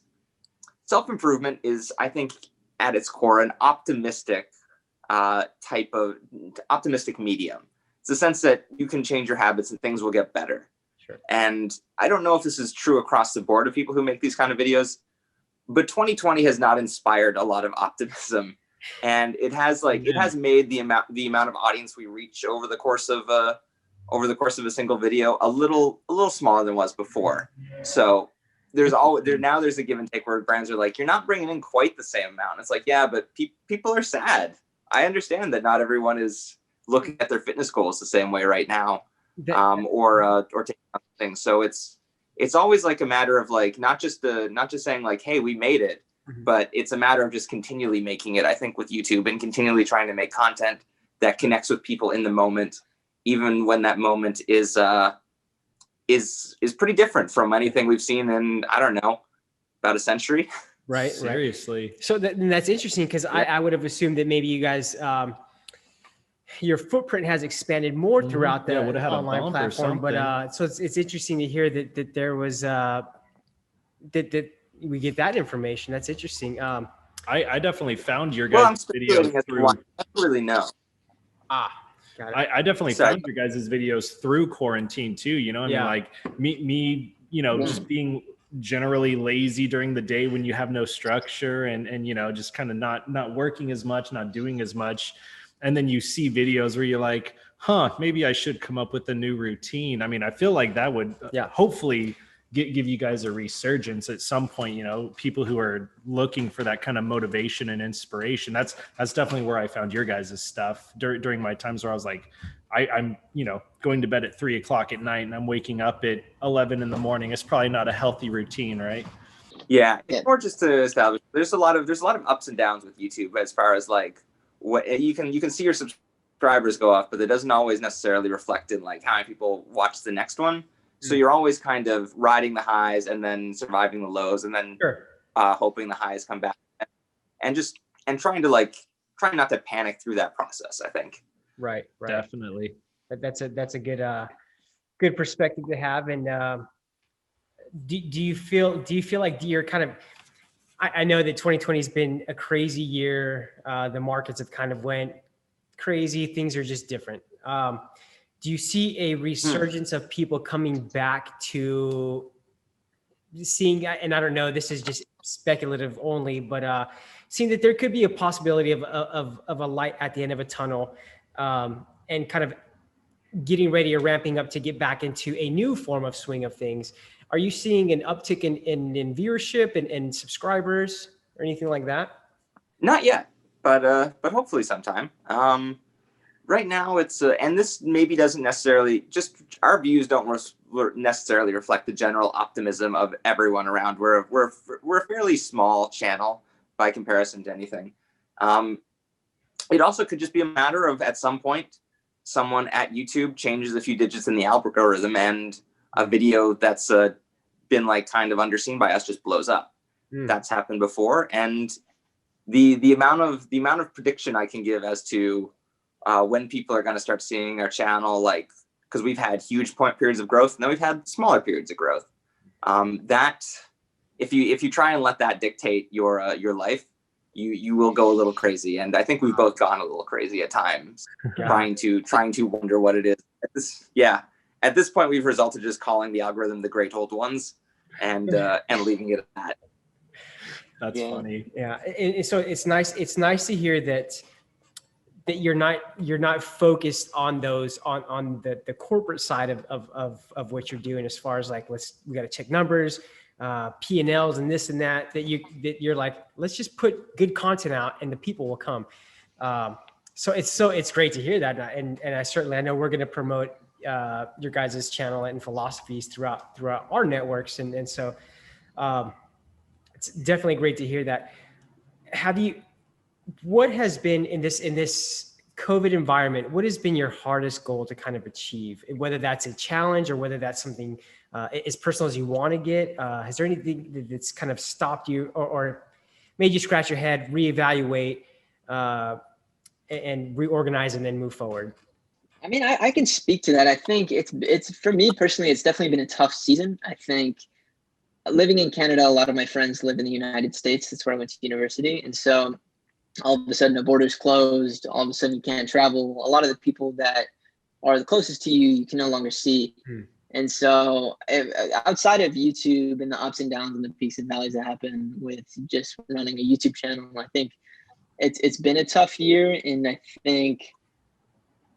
self-improvement is, I think, at its core, an optimistic optimistic medium. It's the sense that you can change your habits and things will get better. Sure. And I don't know if this is true across the board of people who make these kind of videos, but 2020 has not inspired a lot of optimism, and it has it has made the amount of audience we reach over the course of a single video a little smaller than it was before. So there's a give and take where brands are like, you're not bringing in quite the same amount. It's like, yeah, but people are sad. I understand that not everyone is looking at their fitness goals the same way right now, or taking on things. So it's always like a matter of like not just saying like, hey, we made it, but it's a matter of just continually making it. I think with YouTube, and continually trying to make content that connects with people in the moment, even when that moment is pretty different from anything we've seen in, I don't know, about a century. Right. Seriously. So that's interesting, because I would have assumed that maybe you guys, your footprint has expanded more throughout the online platform. But so it's interesting to hear that there was that we get that information. That's interesting. I definitely found your Well, guys' videos through. I don't really know. Got it. I definitely found your guys' videos through quarantine too. I mean, like me, just being generally lazy during the day when you have no structure and just kind of not working as much, not doing as much. And then you see videos where you're like, maybe I should come up with a new routine. I mean, I feel like that would hopefully give you guys a resurgence at some point, people who are looking for that kind of motivation and inspiration. That's definitely where I found your guys' stuff during my times where I was like, I'm going to bed at 3:00 at night and I'm waking up at 11 in the morning. It's probably not a healthy routine, right? Yeah. It's more just to establish, there's a lot of ups and downs with YouTube as far as like what you can see your subscribers go up, but it doesn't always necessarily reflect in like how many people watch the next one. So you're always kind of riding the highs and then surviving the lows, and then hoping the highs come back, and trying not to panic through that process, I think. Right. Definitely. That's a good perspective to have. And do you feel like you're kind of, I know that 2020 has been a crazy year. The markets have kind of went crazy. Things are just different. Do you see a resurgence of people coming back to seeing, and I don't know, this is just speculative only, but seeing that there could be a possibility of a light at the end of a tunnel, and kind of getting ready or ramping up to get back into a new form of swing of things? Are you seeing an uptick in viewership and subscribers or anything like that? Not yet, but hopefully sometime. Right now, it's and this maybe doesn't necessarily, just our views don't necessarily reflect the general optimism of everyone around. We're a fairly small channel by comparison to anything. It also could just be a matter of, at some point, someone at YouTube changes a few digits in the algorithm and a video that's been like kind of underseen by us just blows up. That's happened before, and the amount of prediction I can give as to when people are going to start seeing our channel, like, because we've had huge periods of growth, and then we've had smaller periods of growth. That if you try and let that dictate your life, you will go a little crazy. And I think we've both gone a little crazy at times, trying to wonder what it is At this point, we've resulted just calling the algorithm the Great Old Ones, and leaving it at that. That's funny. Yeah, and so it's nice. It's nice to hear that you're not focused on those on the corporate side of what you're doing, as far as like, we got to check numbers, P&Ls and this and that you're like, let's just put good content out and the people will come. So it's great to hear that, and I know we're going to promote your guys' channel and philosophies throughout our networks, and so it's definitely great to hear that. What has been in this COVID environment, what has been your hardest goal to kind of achieve, whether that's a challenge or whether that's something as personal as you want to get? Has there anything that's kind of stopped you or made you scratch your head, reevaluate, and reorganize and then move forward? I mean, I can speak to that. I think it's for me personally, it's definitely been a tough season. I think living in Canada, a lot of my friends live in the United States. That's where I went to university. And so all of a sudden the borders closed. All of a sudden you can't travel. A lot of the people that are the closest to you, you can no longer see. And so outside of YouTube and the ups and downs and the peaks and valleys that happen with just running a YouTube channel, I think it's been a tough year. And I think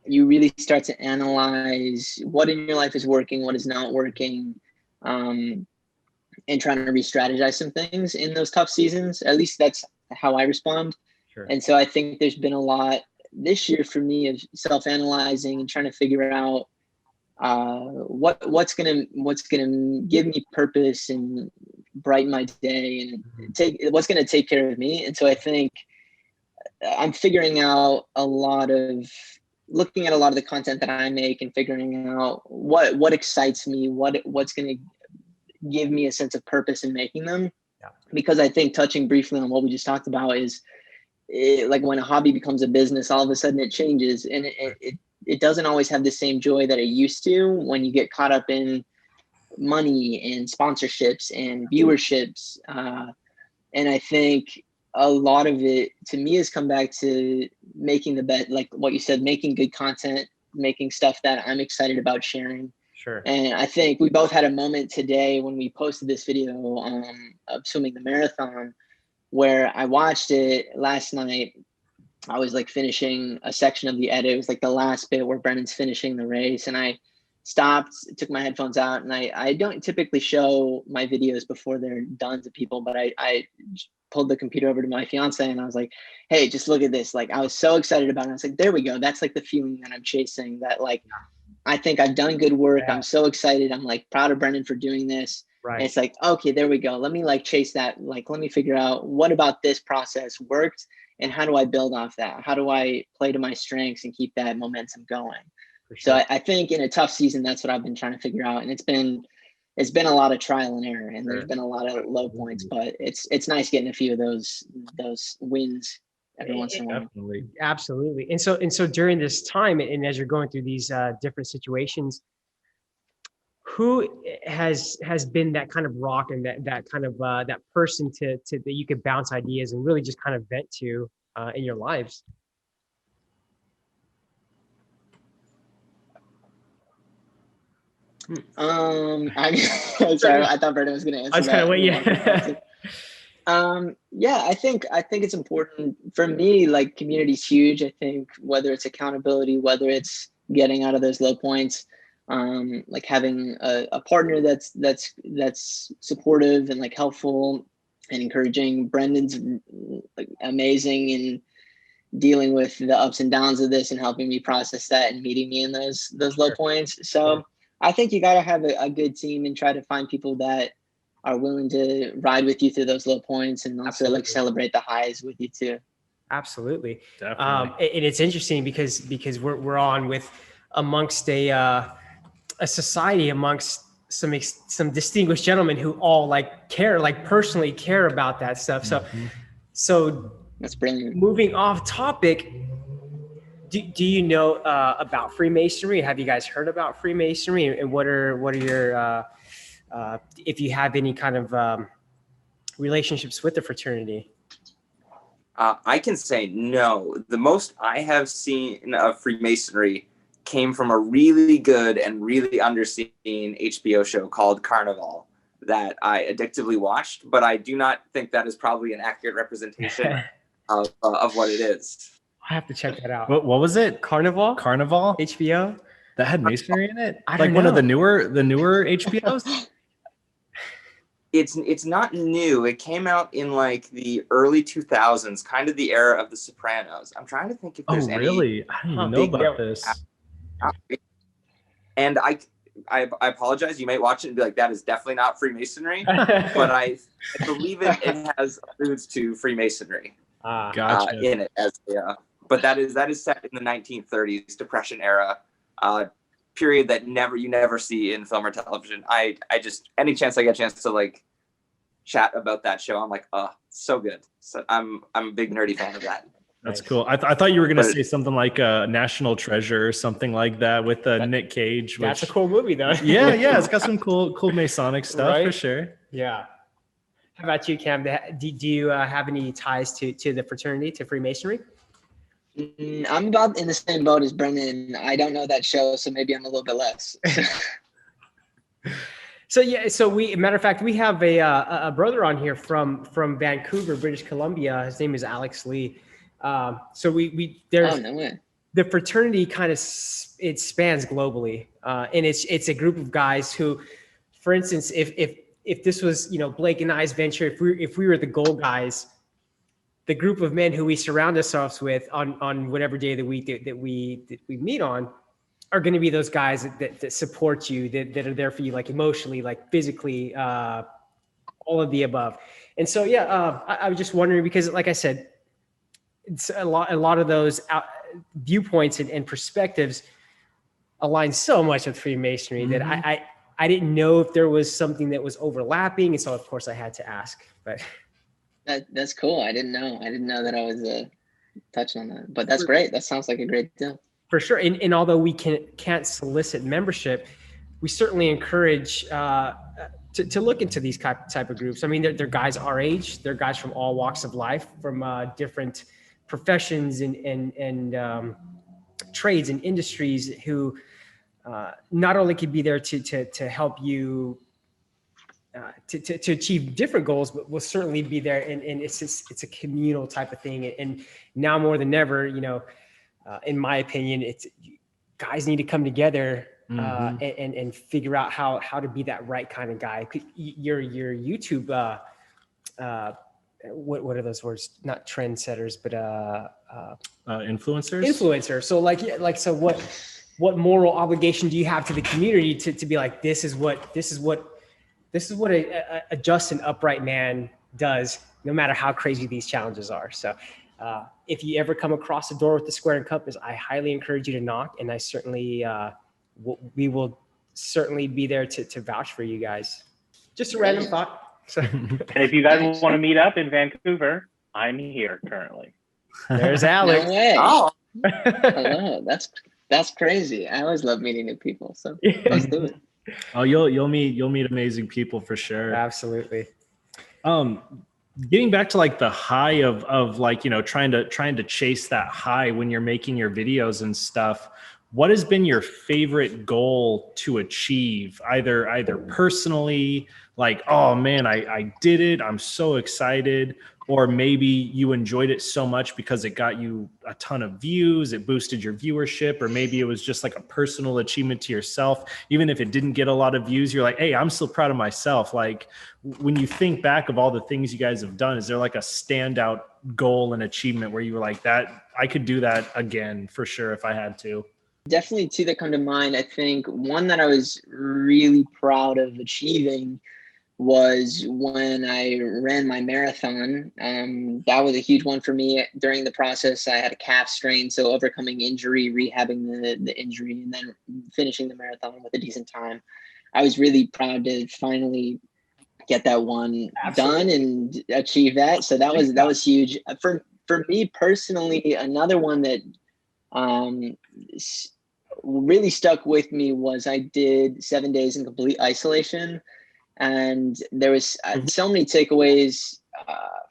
you really start to analyze what in your life is working, what is not working, and trying to re-strategize some things in those tough seasons. At least that's how I respond. Sure. And so I think there's been a lot this year for me of self-analyzing and trying to figure out what's gonna give me purpose and brighten my day and what's gonna take care of me. And so I think I'm figuring out looking at a lot of the content that I make and figuring out what excites me, what's gonna give me a sense of purpose in making them. Yeah. Because I think, touching briefly on what we just talked about, is like when a hobby becomes a business, all of a sudden it changes, and it doesn't always have the same joy that it used to when you get caught up in money and sponsorships and viewerships. And I think a lot of it to me has come back to making like what you said, making good content, making stuff that I'm excited about sharing. Sure. And I think we both had a moment today when we posted this video of swimming the marathon, where I watched it last night. I was like finishing a section of the edit. It was like the last bit where Brennan's finishing the race. And I stopped, took my headphones out, and I don't typically show my videos before they're done to people, but I pulled the computer over to my fiance and I was like, hey, just look at this. Like, I was so excited about it. I was like, there we go. That's like the feeling that I'm chasing, that like, I think I've done good work. Yeah. I'm so excited. I'm like proud of Brendan for doing this. Right. And it's like, okay, there we go. Let me like chase that. Like, let me figure out what about this process worked and how do I build off that? How do I play to my strengths and keep that momentum going? Sure. So I think in a tough season, that's what I've been trying to figure out. And it's been a lot of trial and error, and there's been a lot of low points, but it's nice getting a few of those wins every once in a while. Definitely. Absolutely. And so during this time, and as you're going through these different situations, who has been that kind of rock and that kind of that person to that you could bounce ideas and really just kind of vent to in your lives? Sorry, I thought Brendan was going to answer. I was kind of waiting. Yeah, I think it's important for me. Like, community's huge. I think whether it's accountability, whether it's getting out of those low points, like having a partner that's supportive and like helpful and encouraging. Brendan's like amazing in dealing with the ups and downs of this and helping me process that and meeting me in those low points. So I think you got to have a good team and try to find people that are willing to ride with you through those low points and also like celebrate the highs with you too. Absolutely. Definitely. And it's interesting because we're on with amongst a society, amongst some distinguished gentlemen who all like personally care about that stuff. So that's brilliant. Moving off topic, do you know about Freemasonry? Have you guys heard about Freemasonry? And what are your if you have any kind of relationships with the fraternity? I can say no. The most I have seen of Freemasonry came from a really good and really underseen HBO show called Carnival that I addictively watched, but I do not think that is probably an accurate representation of what it is. I have to check that out. What was it? Carnival? Carnival? HBO? That had masonry in it? I don't Like one of know. the newer HBOs? It's not new. It came out in like the early 2000s, kind of the era of The Sopranos. I'm trying to think if there's any. Really? I didn't even know about this. And I apologize. You might watch it and be like, that is definitely not Freemasonry, but I believe it has alludes to Freemasonry Gotcha. in it as but that is set in the 1930s Depression era period that you never see in film or television. I just, any chance I get a chance to like chat about that show, I'm like, oh, so good. So I'm a big nerdy fan of that. That's cool. I thought you were going to say something like National Treasure or something like that with Nick Cage. That's a cool movie, though. yeah. It's got some cool Masonic stuff, right? For sure. Yeah. How about you, Cam? Do you have any ties to the fraternity, to Freemasonry? I'm about in the same boat as Brendan. I don't know that show, so maybe I'm a little bit less. So matter of fact, we have a brother on here from Vancouver, British Columbia. His name is Alex Lee. So there's no way. The fraternity kind of it spans globally, and it's a group of guys who, for instance, if this was Blake and I's venture, if we were the goal guys, the group of men who we surround ourselves with on whatever day of the week that we meet on are going to be those guys that support you, that are there for you, like emotionally, like physically, all of the above. And so I was just wondering, because like I said, it's a lot of those viewpoints and perspectives align so much with Freemasonry that I didn't know if there was something that was overlapping, and so of course I had to ask. But that's cool. I didn't know that I was touching on that, but that's great. That sounds like a great deal. For sure. And although we can't solicit membership, we certainly encourage to look into these type of groups. I mean, they're guys our age. They're guys from all walks of life, from different professions and trades and industries, who not only could be there to help you to achieve different goals, but will certainly be there. And it's a communal type of thing. And now more than ever, in my opinion, guys need to come together and figure out how to be that right kind of guy. Your YouTube, what are those words? Not trendsetters, but influencers. Influencer. So what moral obligation do you have to the community to be like, this is what a just and upright man does, no matter how crazy these challenges are. So if you ever come across a door with the square and compass, I highly encourage you to knock, and I certainly we will certainly be there to vouch for you guys. Just a random thought. So. And if you guys want to meet up in Vancouver, I'm here currently. There's Alex. No way. Oh, Hello. That's crazy. I always love meeting new people. So let's do it. Oh, you'll meet amazing people for sure. Absolutely. Getting back to like the high of like, trying to chase that high when you're making your videos and stuff. What has been your favorite goal to achieve, either personally, like, oh man, I did it, I'm so excited, or maybe you enjoyed it so much because it got you a ton of views, it boosted your viewership, or maybe it was just like a personal achievement to yourself. Even if it didn't get a lot of views, you're like, hey, I'm still proud of myself. Like, when you think back of all the things you guys have done, is there like a standout goal and achievement where you were like, that I could do that again for sure if I had to? Definitely two that come to mind. I think one that I was really proud of achieving was when I ran my marathon. That was a huge one for me. During the process, I had a calf strain, so overcoming injury, rehabbing the injury, and then finishing the marathon with a decent time. I was really proud to finally get that one done and achieve that. So that was huge. For me personally, another one that really stuck with me was I did 7 days in complete isolation. And there was so many takeaways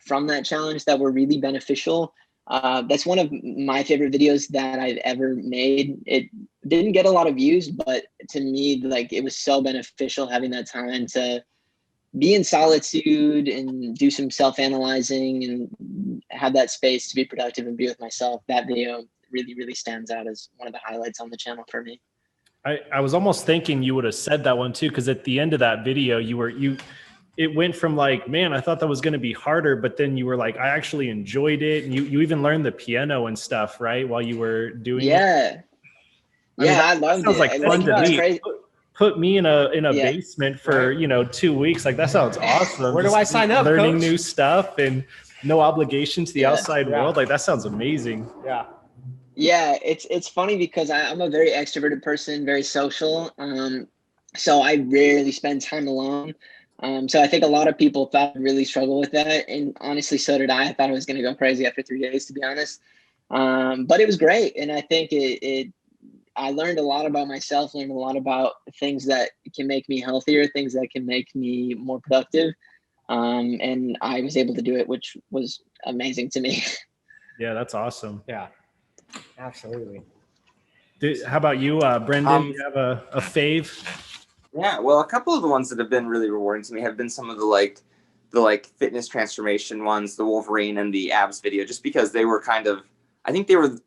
from that challenge that were really beneficial. That's one of my favorite videos that I've ever made. It didn't get a lot of views, but to me, like, it was so beneficial having that time to be in solitude and do some self-analyzing and have that space to be productive and be with myself. That video really, really stands out as one of the highlights on the channel for me. I was almost thinking you would have said that one too, because at the end of that video, it went from like, man, I thought that was going to be harder, but then you were like, I actually enjoyed it, and you even learned the piano and stuff, right, while you were doing it. Yeah. I mean, I that loved sounds it. like fun to It's me. crazy. Put me in a Yeah. basement for 2 weeks. Like, that sounds awesome. Where do I sign up, Learning Coach? new stuff and no obligation to the Yeah. outside world. Like, that sounds amazing. Yeah. Yeah, it's funny because I'm a very extroverted person, very social. So I rarely spend time alone. So I think a lot of people thought I'd really struggle with that, and honestly, so did I. I thought I was going to go crazy after 3 days, to be honest. But it was great, and I think I learned a lot about myself, learned a lot about things that can make me healthier, things that can make me more productive. And I was able to do it, which was amazing to me. Yeah, that's awesome. Yeah. Absolutely. How about you, Brendan? Do you have a fave? Yeah, well, a couple of the ones that have been really rewarding to me have been some of the fitness transformation ones, the Wolverine and the abs video, just because they were I think they were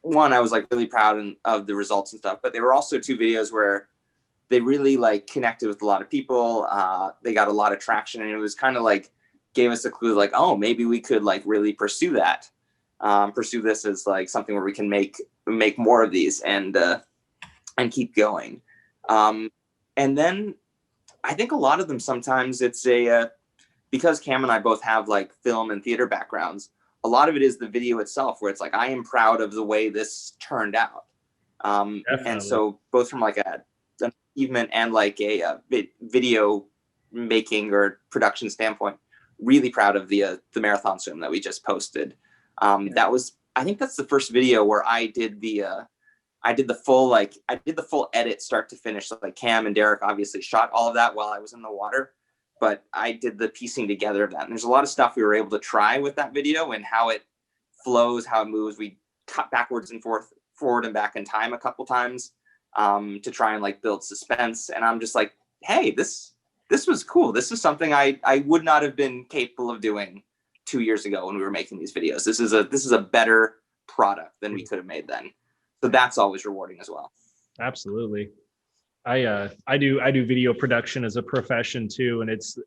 one, I was like really proud of the results and stuff, but they were also two videos where they really like connected with a lot of people. They got a lot of traction, and it was kind of like gave us a clue, like, oh, maybe we could like really pursue that, pursue this as like something where we can make more of these and keep going. And then I think a lot of them, sometimes it's because Cam and I both have like film and theater backgrounds, a lot of it is the video itself, where it's like, I am proud of the way this turned out. And so both from like an achievement and like a video making or production standpoint, really proud of the marathon swim that we just posted. That was, I think that's the first video where I did the full edit start to finish. Like Cam and Derek obviously shot all of that while I was in the water, but I did the piecing together of that. And there's a lot of stuff we were able to try with that video and how it flows, how it moves. We cut backwards and forward and back in time a couple times to try and like build suspense. And I'm just like, hey, this was cool. This is something I would not have been capable of doing 2 years ago when we were making these videos. This is a better product than we could have made then. So that's always rewarding as well. Absolutely. I do video production as a profession too, and it's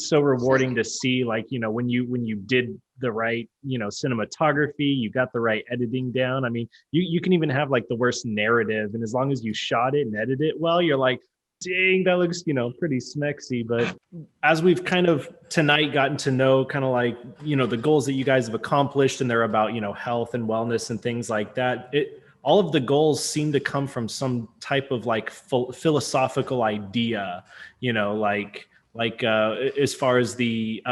so rewarding to see, like, when you did the right, cinematography, you got the right editing down. I mean, you can even have like the worst narrative, and as long as you shot it and edited it well, you're like, dang, that looks, pretty smexy. But as we've kind of tonight gotten to know kind of like, the goals that you guys have accomplished, and they're about, health and wellness and things like that, all of the goals seem to come from some type of like philosophical idea, like as far as the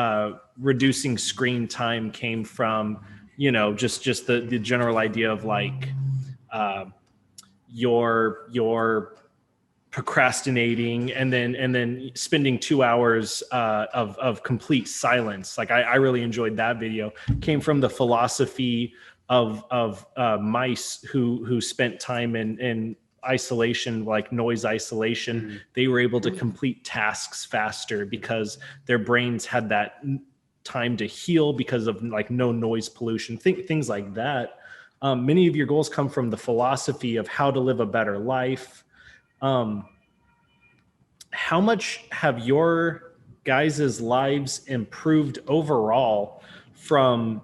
reducing screen time came from, just the general idea of like your procrastinating and then spending 2 hours of complete silence. Like I really enjoyed that video. Came from the philosophy of mice who spent time in isolation, like noise isolation. Mm-hmm. They were able to complete tasks faster because their brains had that time to heal because of like no noise pollution, things like that. Many of your goals come from the philosophy of how to live a better life. How much have your guys' lives improved overall from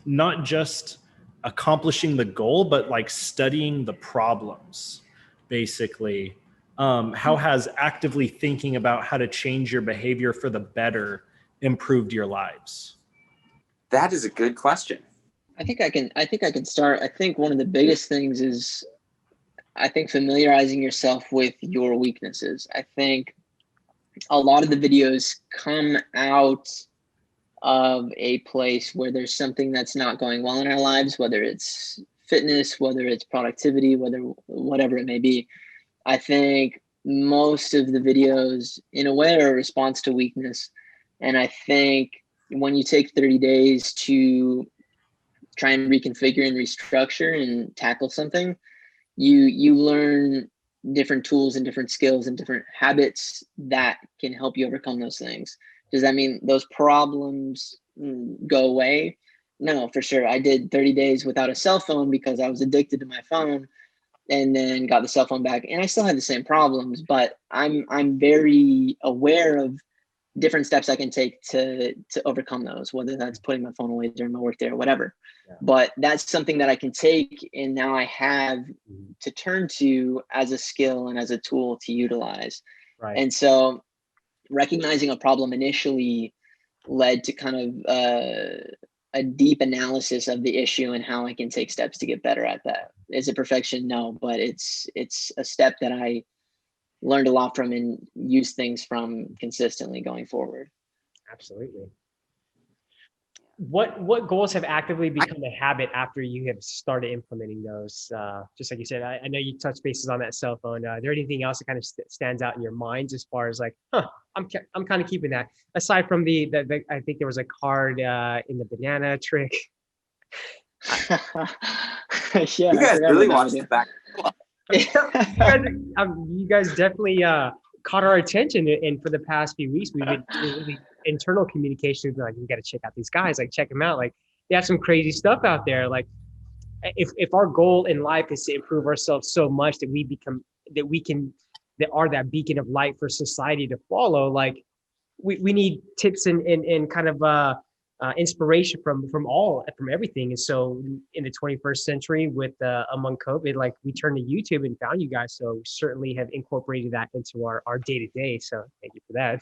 not just accomplishing the goal, but like studying the problems, basically? How has actively thinking about how to change your behavior for the better improved your lives? That is a good question. I think I can start. I think one of the biggest things is, familiarizing yourself with your weaknesses. I think a lot of the videos come out of a place where there's something that's not going well in our lives, whether it's fitness, whether it's productivity, whatever it may be. I think most of the videos in a way are a response to weakness. And I think when you take 30 days to try and reconfigure and restructure and tackle something, you learn different tools and different skills and different habits that can help you overcome those things. Does that mean those problems go away? No, for sure. I did 30 days without a cell phone because I was addicted to my phone, and then got the cell phone back, and I still had the same problems, but I'm very aware of different steps I can take to overcome those, whether that's putting my phone away during my work day or whatever. Yeah. But that's something that I can take, and now I have to turn to as a skill and as a tool to utilize. Right. And so recognizing a problem initially led to kind of a deep analysis of the issue and how I can take steps to get better at that. Is it perfection? No, but it's a step that I learned a lot from and use things from consistently going forward. Absolutely. What goals have actively become a habit after you have started implementing those? Just like you said, I know you touched bases on that cell phone. Is there anything else that kind of stands out in your minds as far as like, I'm kind of keeping that, aside from the I think there was a card in the banana trick. Yeah, you guys really watched the back. You guys definitely caught our attention, and for the past few weeks we've been really internal communication, like, you got to check out these guys, like check them out, like they have some crazy stuff out there. Like if our goal in life is to improve ourselves so much that that are that beacon of light for society to follow, like we need tips and kind of inspiration from everything. And so in the 21st century with among COVID, like we turned to YouTube and found you guys. So we certainly have incorporated that into our day-to-day. So thank you for that.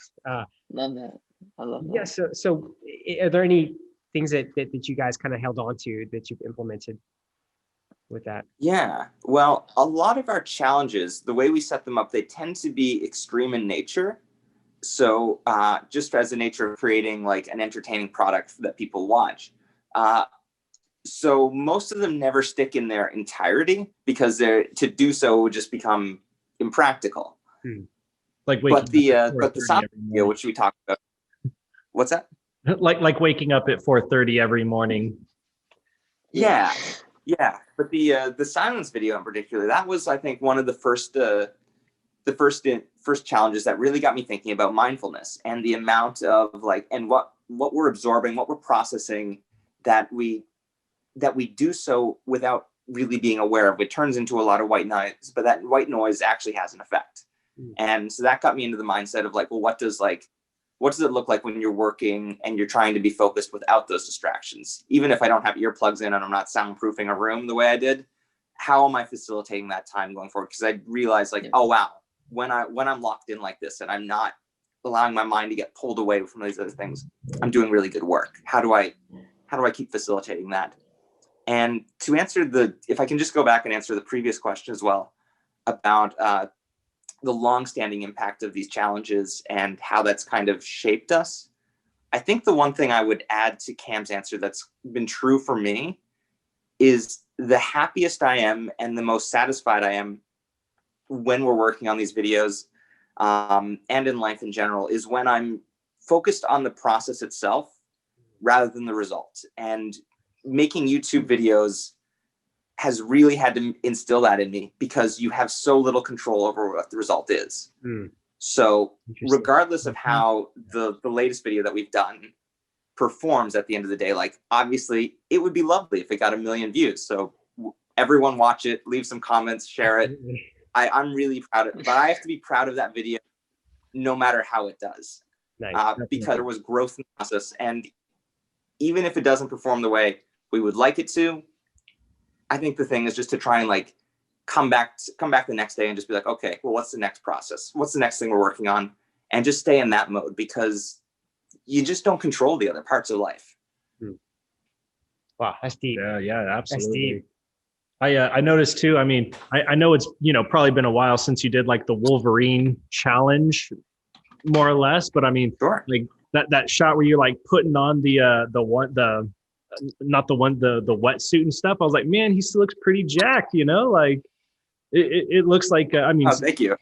Love that. I love that. Yeah. So are there any things that you guys kind of held on to that you've implemented with that? Yeah. Well, a lot of our challenges, the way we set them up, they tend to be extreme in nature. So just as the nature of creating like an entertaining product that people watch. So most of them never stick in their entirety because to do so would just become impractical. Like but the sound video, which we talked about. What's that? Like waking up at 4:30 every morning. Yeah. But the silence video in particular, that was, I think, one of the first challenges that really got me thinking about mindfulness and the amount of like, and what we're absorbing, what we're processing, that we do so without really being aware of. It turns into a lot of white noise, but that white noise actually has an effect. And so that got me into the mindset of like, well, what does it look like when you're working and you're trying to be focused without those distractions? Even if I don't have earplugs in and I'm not soundproofing a room the way I did, how am I facilitating that time going forward? Because I realized like, oh wow, when I'm locked in like this and I'm not allowing my mind to get pulled away from these other things, I'm doing really good work. How do I keep facilitating that? And to answer if I can just go back and answer the previous question as well about the long-standing impact of these challenges and how that's kind of shaped us. I think the one thing I would add to Cam's answer that's been true for me is the happiest I am and the most satisfied I am when we're working on these videos and in life in general is when I'm focused on the process itself rather than the result. And making YouTube videos has really had to instill that in me because you have so little control over what the result is. So regardless of how the latest video that we've done performs at the end of the day, like obviously it would be lovely if it got 1 million views. So everyone watch it, leave some comments, share it. I'm really proud of it, but I have to be proud of that video no matter how it does. Nice. Because there was growth in the process. And even if it doesn't perform the way we would like it to, I think the thing is just to try and like come back the next day and just be like, okay, well, what's the next process? What's the next thing we're working on? And just stay in that mode because you just don't control the other parts of life. Wow, that's deep. Yeah, absolutely. That's deep. I noticed too. I mean, I know it's probably been a while since you did like the Wolverine challenge, more or less. But I mean, sure. Like that shot where you're like putting on the wetsuit and stuff. I was like, man, he still looks pretty jacked. Like it looks like. I mean, oh, thank you.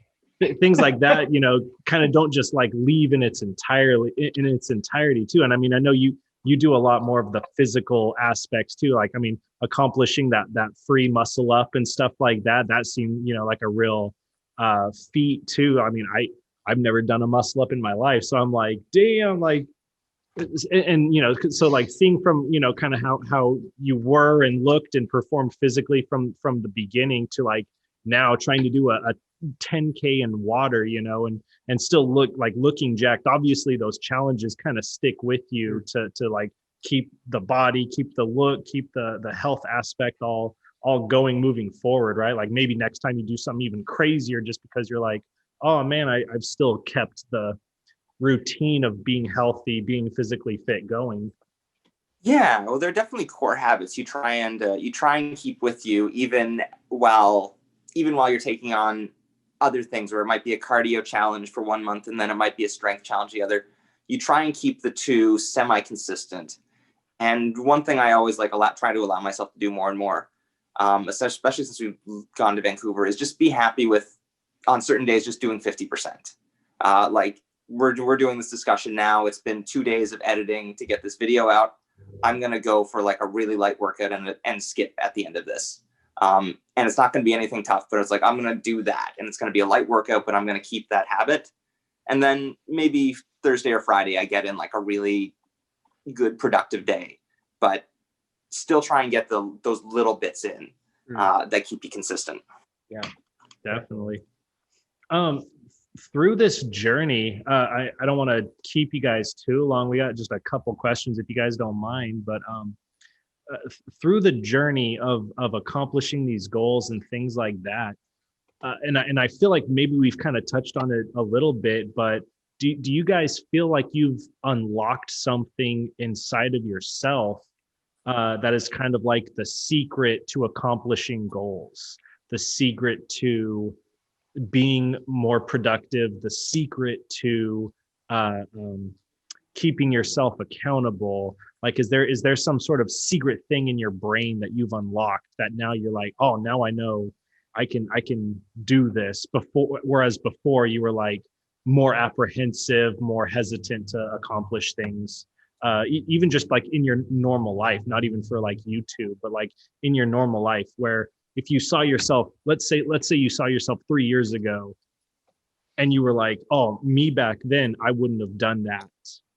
things like that, you know, kind of don't just like leave in its entirety too. And I mean, I know you do a lot more of the physical aspects too. Like, I mean, accomplishing that free muscle up and stuff like that, that seemed, you know, like a real feat too. I mean, I've never done a muscle up in my life. So I'm like, damn, like, and you know, so like seeing from, you know, kind of how you were and looked and performed physically from the beginning to like now trying to do a 10K in water, you know, and still looking jacked. Obviously those challenges kind of stick with you to like keep the body, keep the look, keep the health aspect all going, moving forward, right? Like maybe next time you do something even crazier just because you're like, oh man, I've still kept the routine of being healthy, being physically fit going. Yeah, well, they're definitely core habits you try and keep with you even while you're taking on other things, where it might be a cardio challenge for 1 month and then it might be a strength challenge the other. You try and keep the two semi-consistent. And one thing I always try to allow myself to do more and more, especially since we've gone to Vancouver, is just be happy with, on certain days, just doing 50%. Like we're doing this discussion now. It's been 2 days of editing to get this video out. I'm going to go for like a really light workout and skip at the end of this. And it's not going to be anything tough, but it's like, I'm going to do that. And it's going to be a light workout, but I'm going to keep that habit. And then maybe Thursday or Friday, I get in like a really good productive day, but still try and get those little bits in that keep you consistent. Yeah, definitely. Through this journey, I don't want to keep you guys too long. We got just a couple questions if you guys don't mind, but through the journey of accomplishing these goals and things like that, and I feel like maybe we've kind of touched on it a little bit, but do you guys feel like you've unlocked something inside of yourself that is kind of like the secret to accomplishing goals, the secret to being more productive, the secret to keeping yourself accountable? Like, is there some sort of secret thing in your brain that you've unlocked that now you're like, oh, now I know I can do this, whereas before you were like more apprehensive, more hesitant to accomplish things, even just like in your normal life, not even for like YouTube, but like in your normal life, where if you saw yourself, let's say you saw yourself 3 years ago and you were like, oh, me back then, I wouldn't have done that.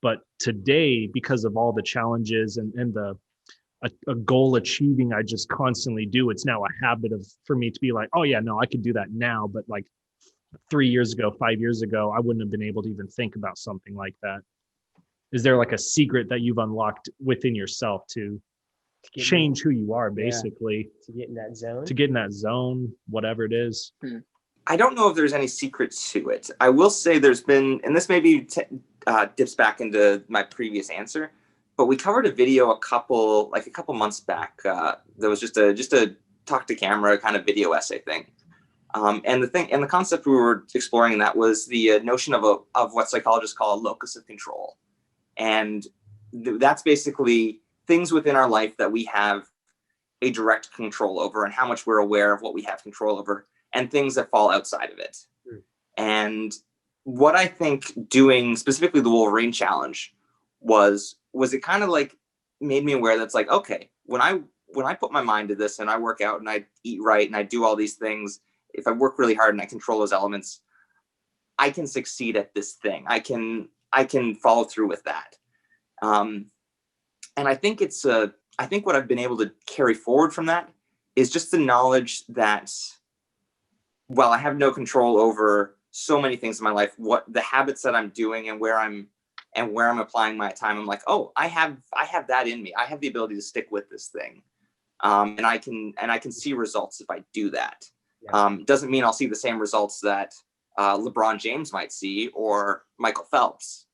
But today, because of all the challenges and a goal achieving, I just constantly do, it's now a habit for me to be like, oh yeah, no, I could do that now. But like 3 years ago, 5 years ago, I wouldn't have been able to even think about something like that. Is there like a secret that you've unlocked within yourself to change who you are, basically? To get in that zone? To get in that zone, whatever it is. I don't know if there's any secret to it. I will say there's been, and this maybe dips back into my previous answer, but we covered a video a couple months back. There was just a talk to camera kind of video essay thing. And the concept we were exploring in that was the notion of what psychologists call a locus of control. And that's basically things within our life that we have a direct control over and how much we're aware of what we have control over, and things that fall outside of it. And what I think doing specifically the Wolverine challenge was it kind of like made me aware that's like, okay, when I put my mind to this and I work out and I eat right and I do all these things, if I work really hard and I control those elements, I can succeed at this thing. I can follow through with that. And I think I think what I've been able to carry forward from that is just the knowledge that while I have no control over so many things in my life, what the habits that I'm doing and where I'm applying my time, I'm like, oh, I have that in me. I have the ability to stick with this thing. And I can see results if I do that. Yeah. Doesn't mean I'll see the same results that LeBron James might see or Michael Phelps,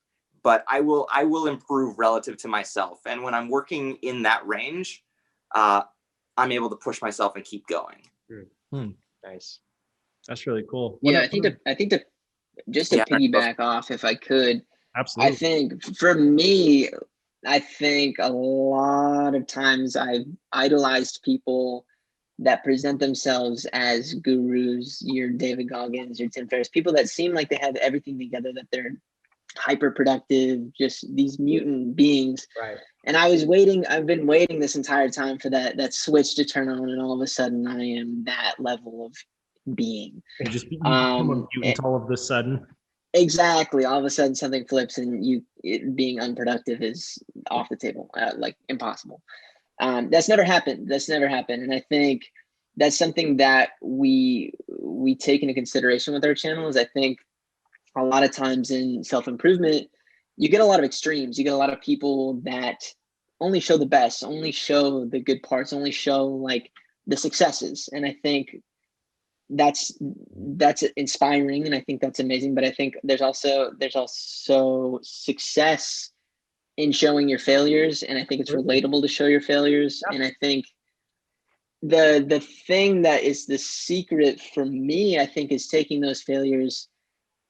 but I will improve relative to myself. And when I'm working in that range, I'm able to push myself and keep going. Nice. That's really cool. Yeah, I think that just to piggyback off, if I could, absolutely. I think for me, I think a lot of times I've idolized people that present themselves as gurus, your David Goggins, your Tim Ferriss, people that seem like they have everything together, that they're hyper productive, just these mutant beings. Right. And I've been waiting this entire time for that switch to turn on, and all of a sudden I am that level of being. You just become a mutant all of a sudden. Exactly. All of a sudden something flips and being unproductive is off the table, like impossible. That's never happened. And I think that's something that we take into consideration with our channel. Is I think a lot of times in self-improvement, you get a lot of extremes. You get a lot of people that only show the best, only show the good parts, only show like the successes. And I think that's inspiring, and I think that's amazing. But I think there's also success in showing your failures, and I think it's relatable to show your failures. And I think the thing that is the secret for me, I think, is taking those failures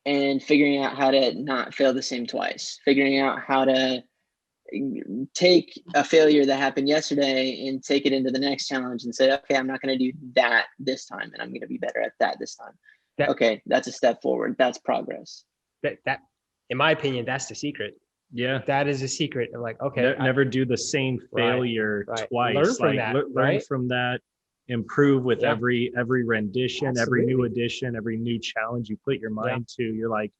and figuring out how to not fail the same twice, figuring out how to take a failure that happened yesterday and take it into the next challenge and say, okay, I'm not going to do that this time, and I'm going to be better at that this time. Okay, that's a step forward. That's progress. That, in my opinion, that's the secret. Yeah, that is a secret. I'm like, okay, never do the same failure twice. Learn from that. Learn from that. Improve with every rendition, every new edition, every new challenge you put your mind to. You're like,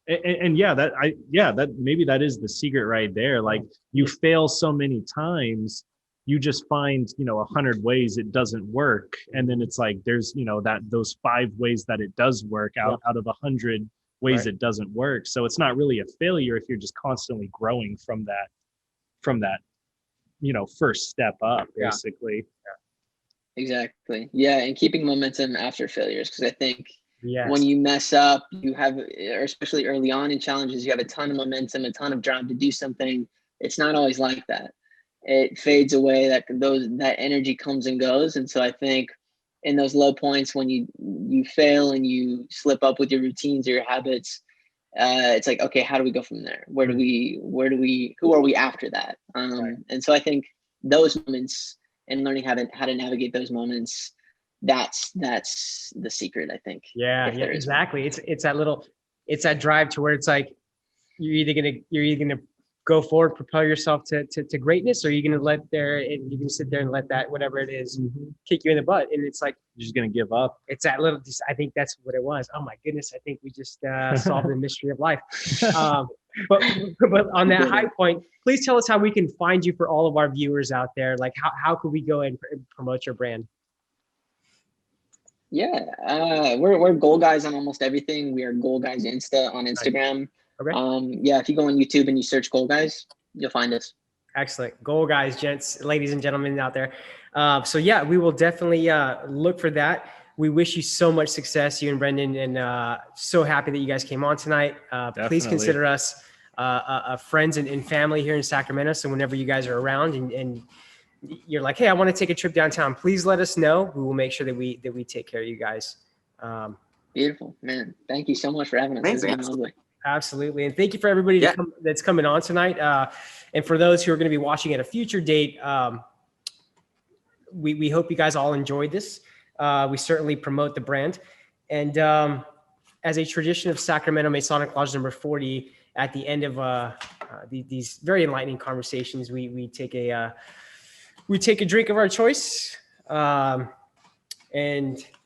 that maybe that is the secret right there. Like, you fail so many times, you just find 100 ways it doesn't work, and then it's like there's those 5 ways that it does work out of 100 ways it doesn't work. So it's not really a failure if you're just constantly growing from that first step up, basically. Exactly. Yeah, and keeping momentum after failures, because I think when you mess up, you have, or especially early on in challenges, you have a ton of momentum, a ton of drive to do something. It's not always like that. It fades away. That energy comes and goes. And so I think in those low points, when you fail and you slip up with your routines or your habits, it's like, okay, how do we go from there? Who are we after that? And so I think those moments, and learning how to navigate those moments, that's the secret, I think. Yeah, exactly. It's that drive to where it's like you're either gonna go forward, propel yourself to greatness, or you're gonna you can sit there and let that whatever it is kick you in the butt, and it's like you're just gonna give up. It's that little. I think that's what it was. Oh my goodness! I think we just solved the mystery of life. But on that high point, please tell us how we can find you for all of our viewers out there. Like, how could we go and promote your brand? Yeah, we're Goal Guys on almost everything. We are Goal Guys Insta on Instagram. Okay. If you go on YouTube and you search Goal Guys, you'll find us. Excellent. Goal Guys, gents, ladies and gentlemen out there. So yeah, we will definitely look for that. We wish you so much success, you and Brendan, and so happy that you guys came on tonight. Please consider us friends and family here in Sacramento. So whenever you guys are around and you're like, hey, I want to take a trip downtown, please let us know. We will make sure that we take care of you guys. Beautiful, man. Thank you so much for having us. It's been lovely. Absolutely. And thank you for everybody that's coming on tonight. And for those who are going to be watching at a future date, we hope you guys all enjoyed this. We certainly promote the brand. And as a tradition of Sacramento Masonic Lodge number 40, at the end of these very enlightening conversations, we take a drink of our choice. And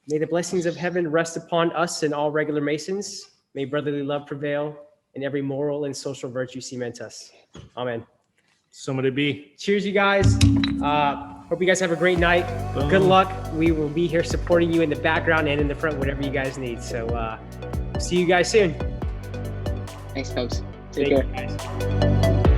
may the blessings of heaven rest upon us and all regular Masons. May brotherly love prevail and every moral and social virtue cement us. Amen. So may it be. Cheers, you guys. Hope you guys have a great night. Boom. Good luck. We will be here supporting you in the background and in the front, whatever you guys need. So see you guys soon. Thanks, folks. Take care. Guys.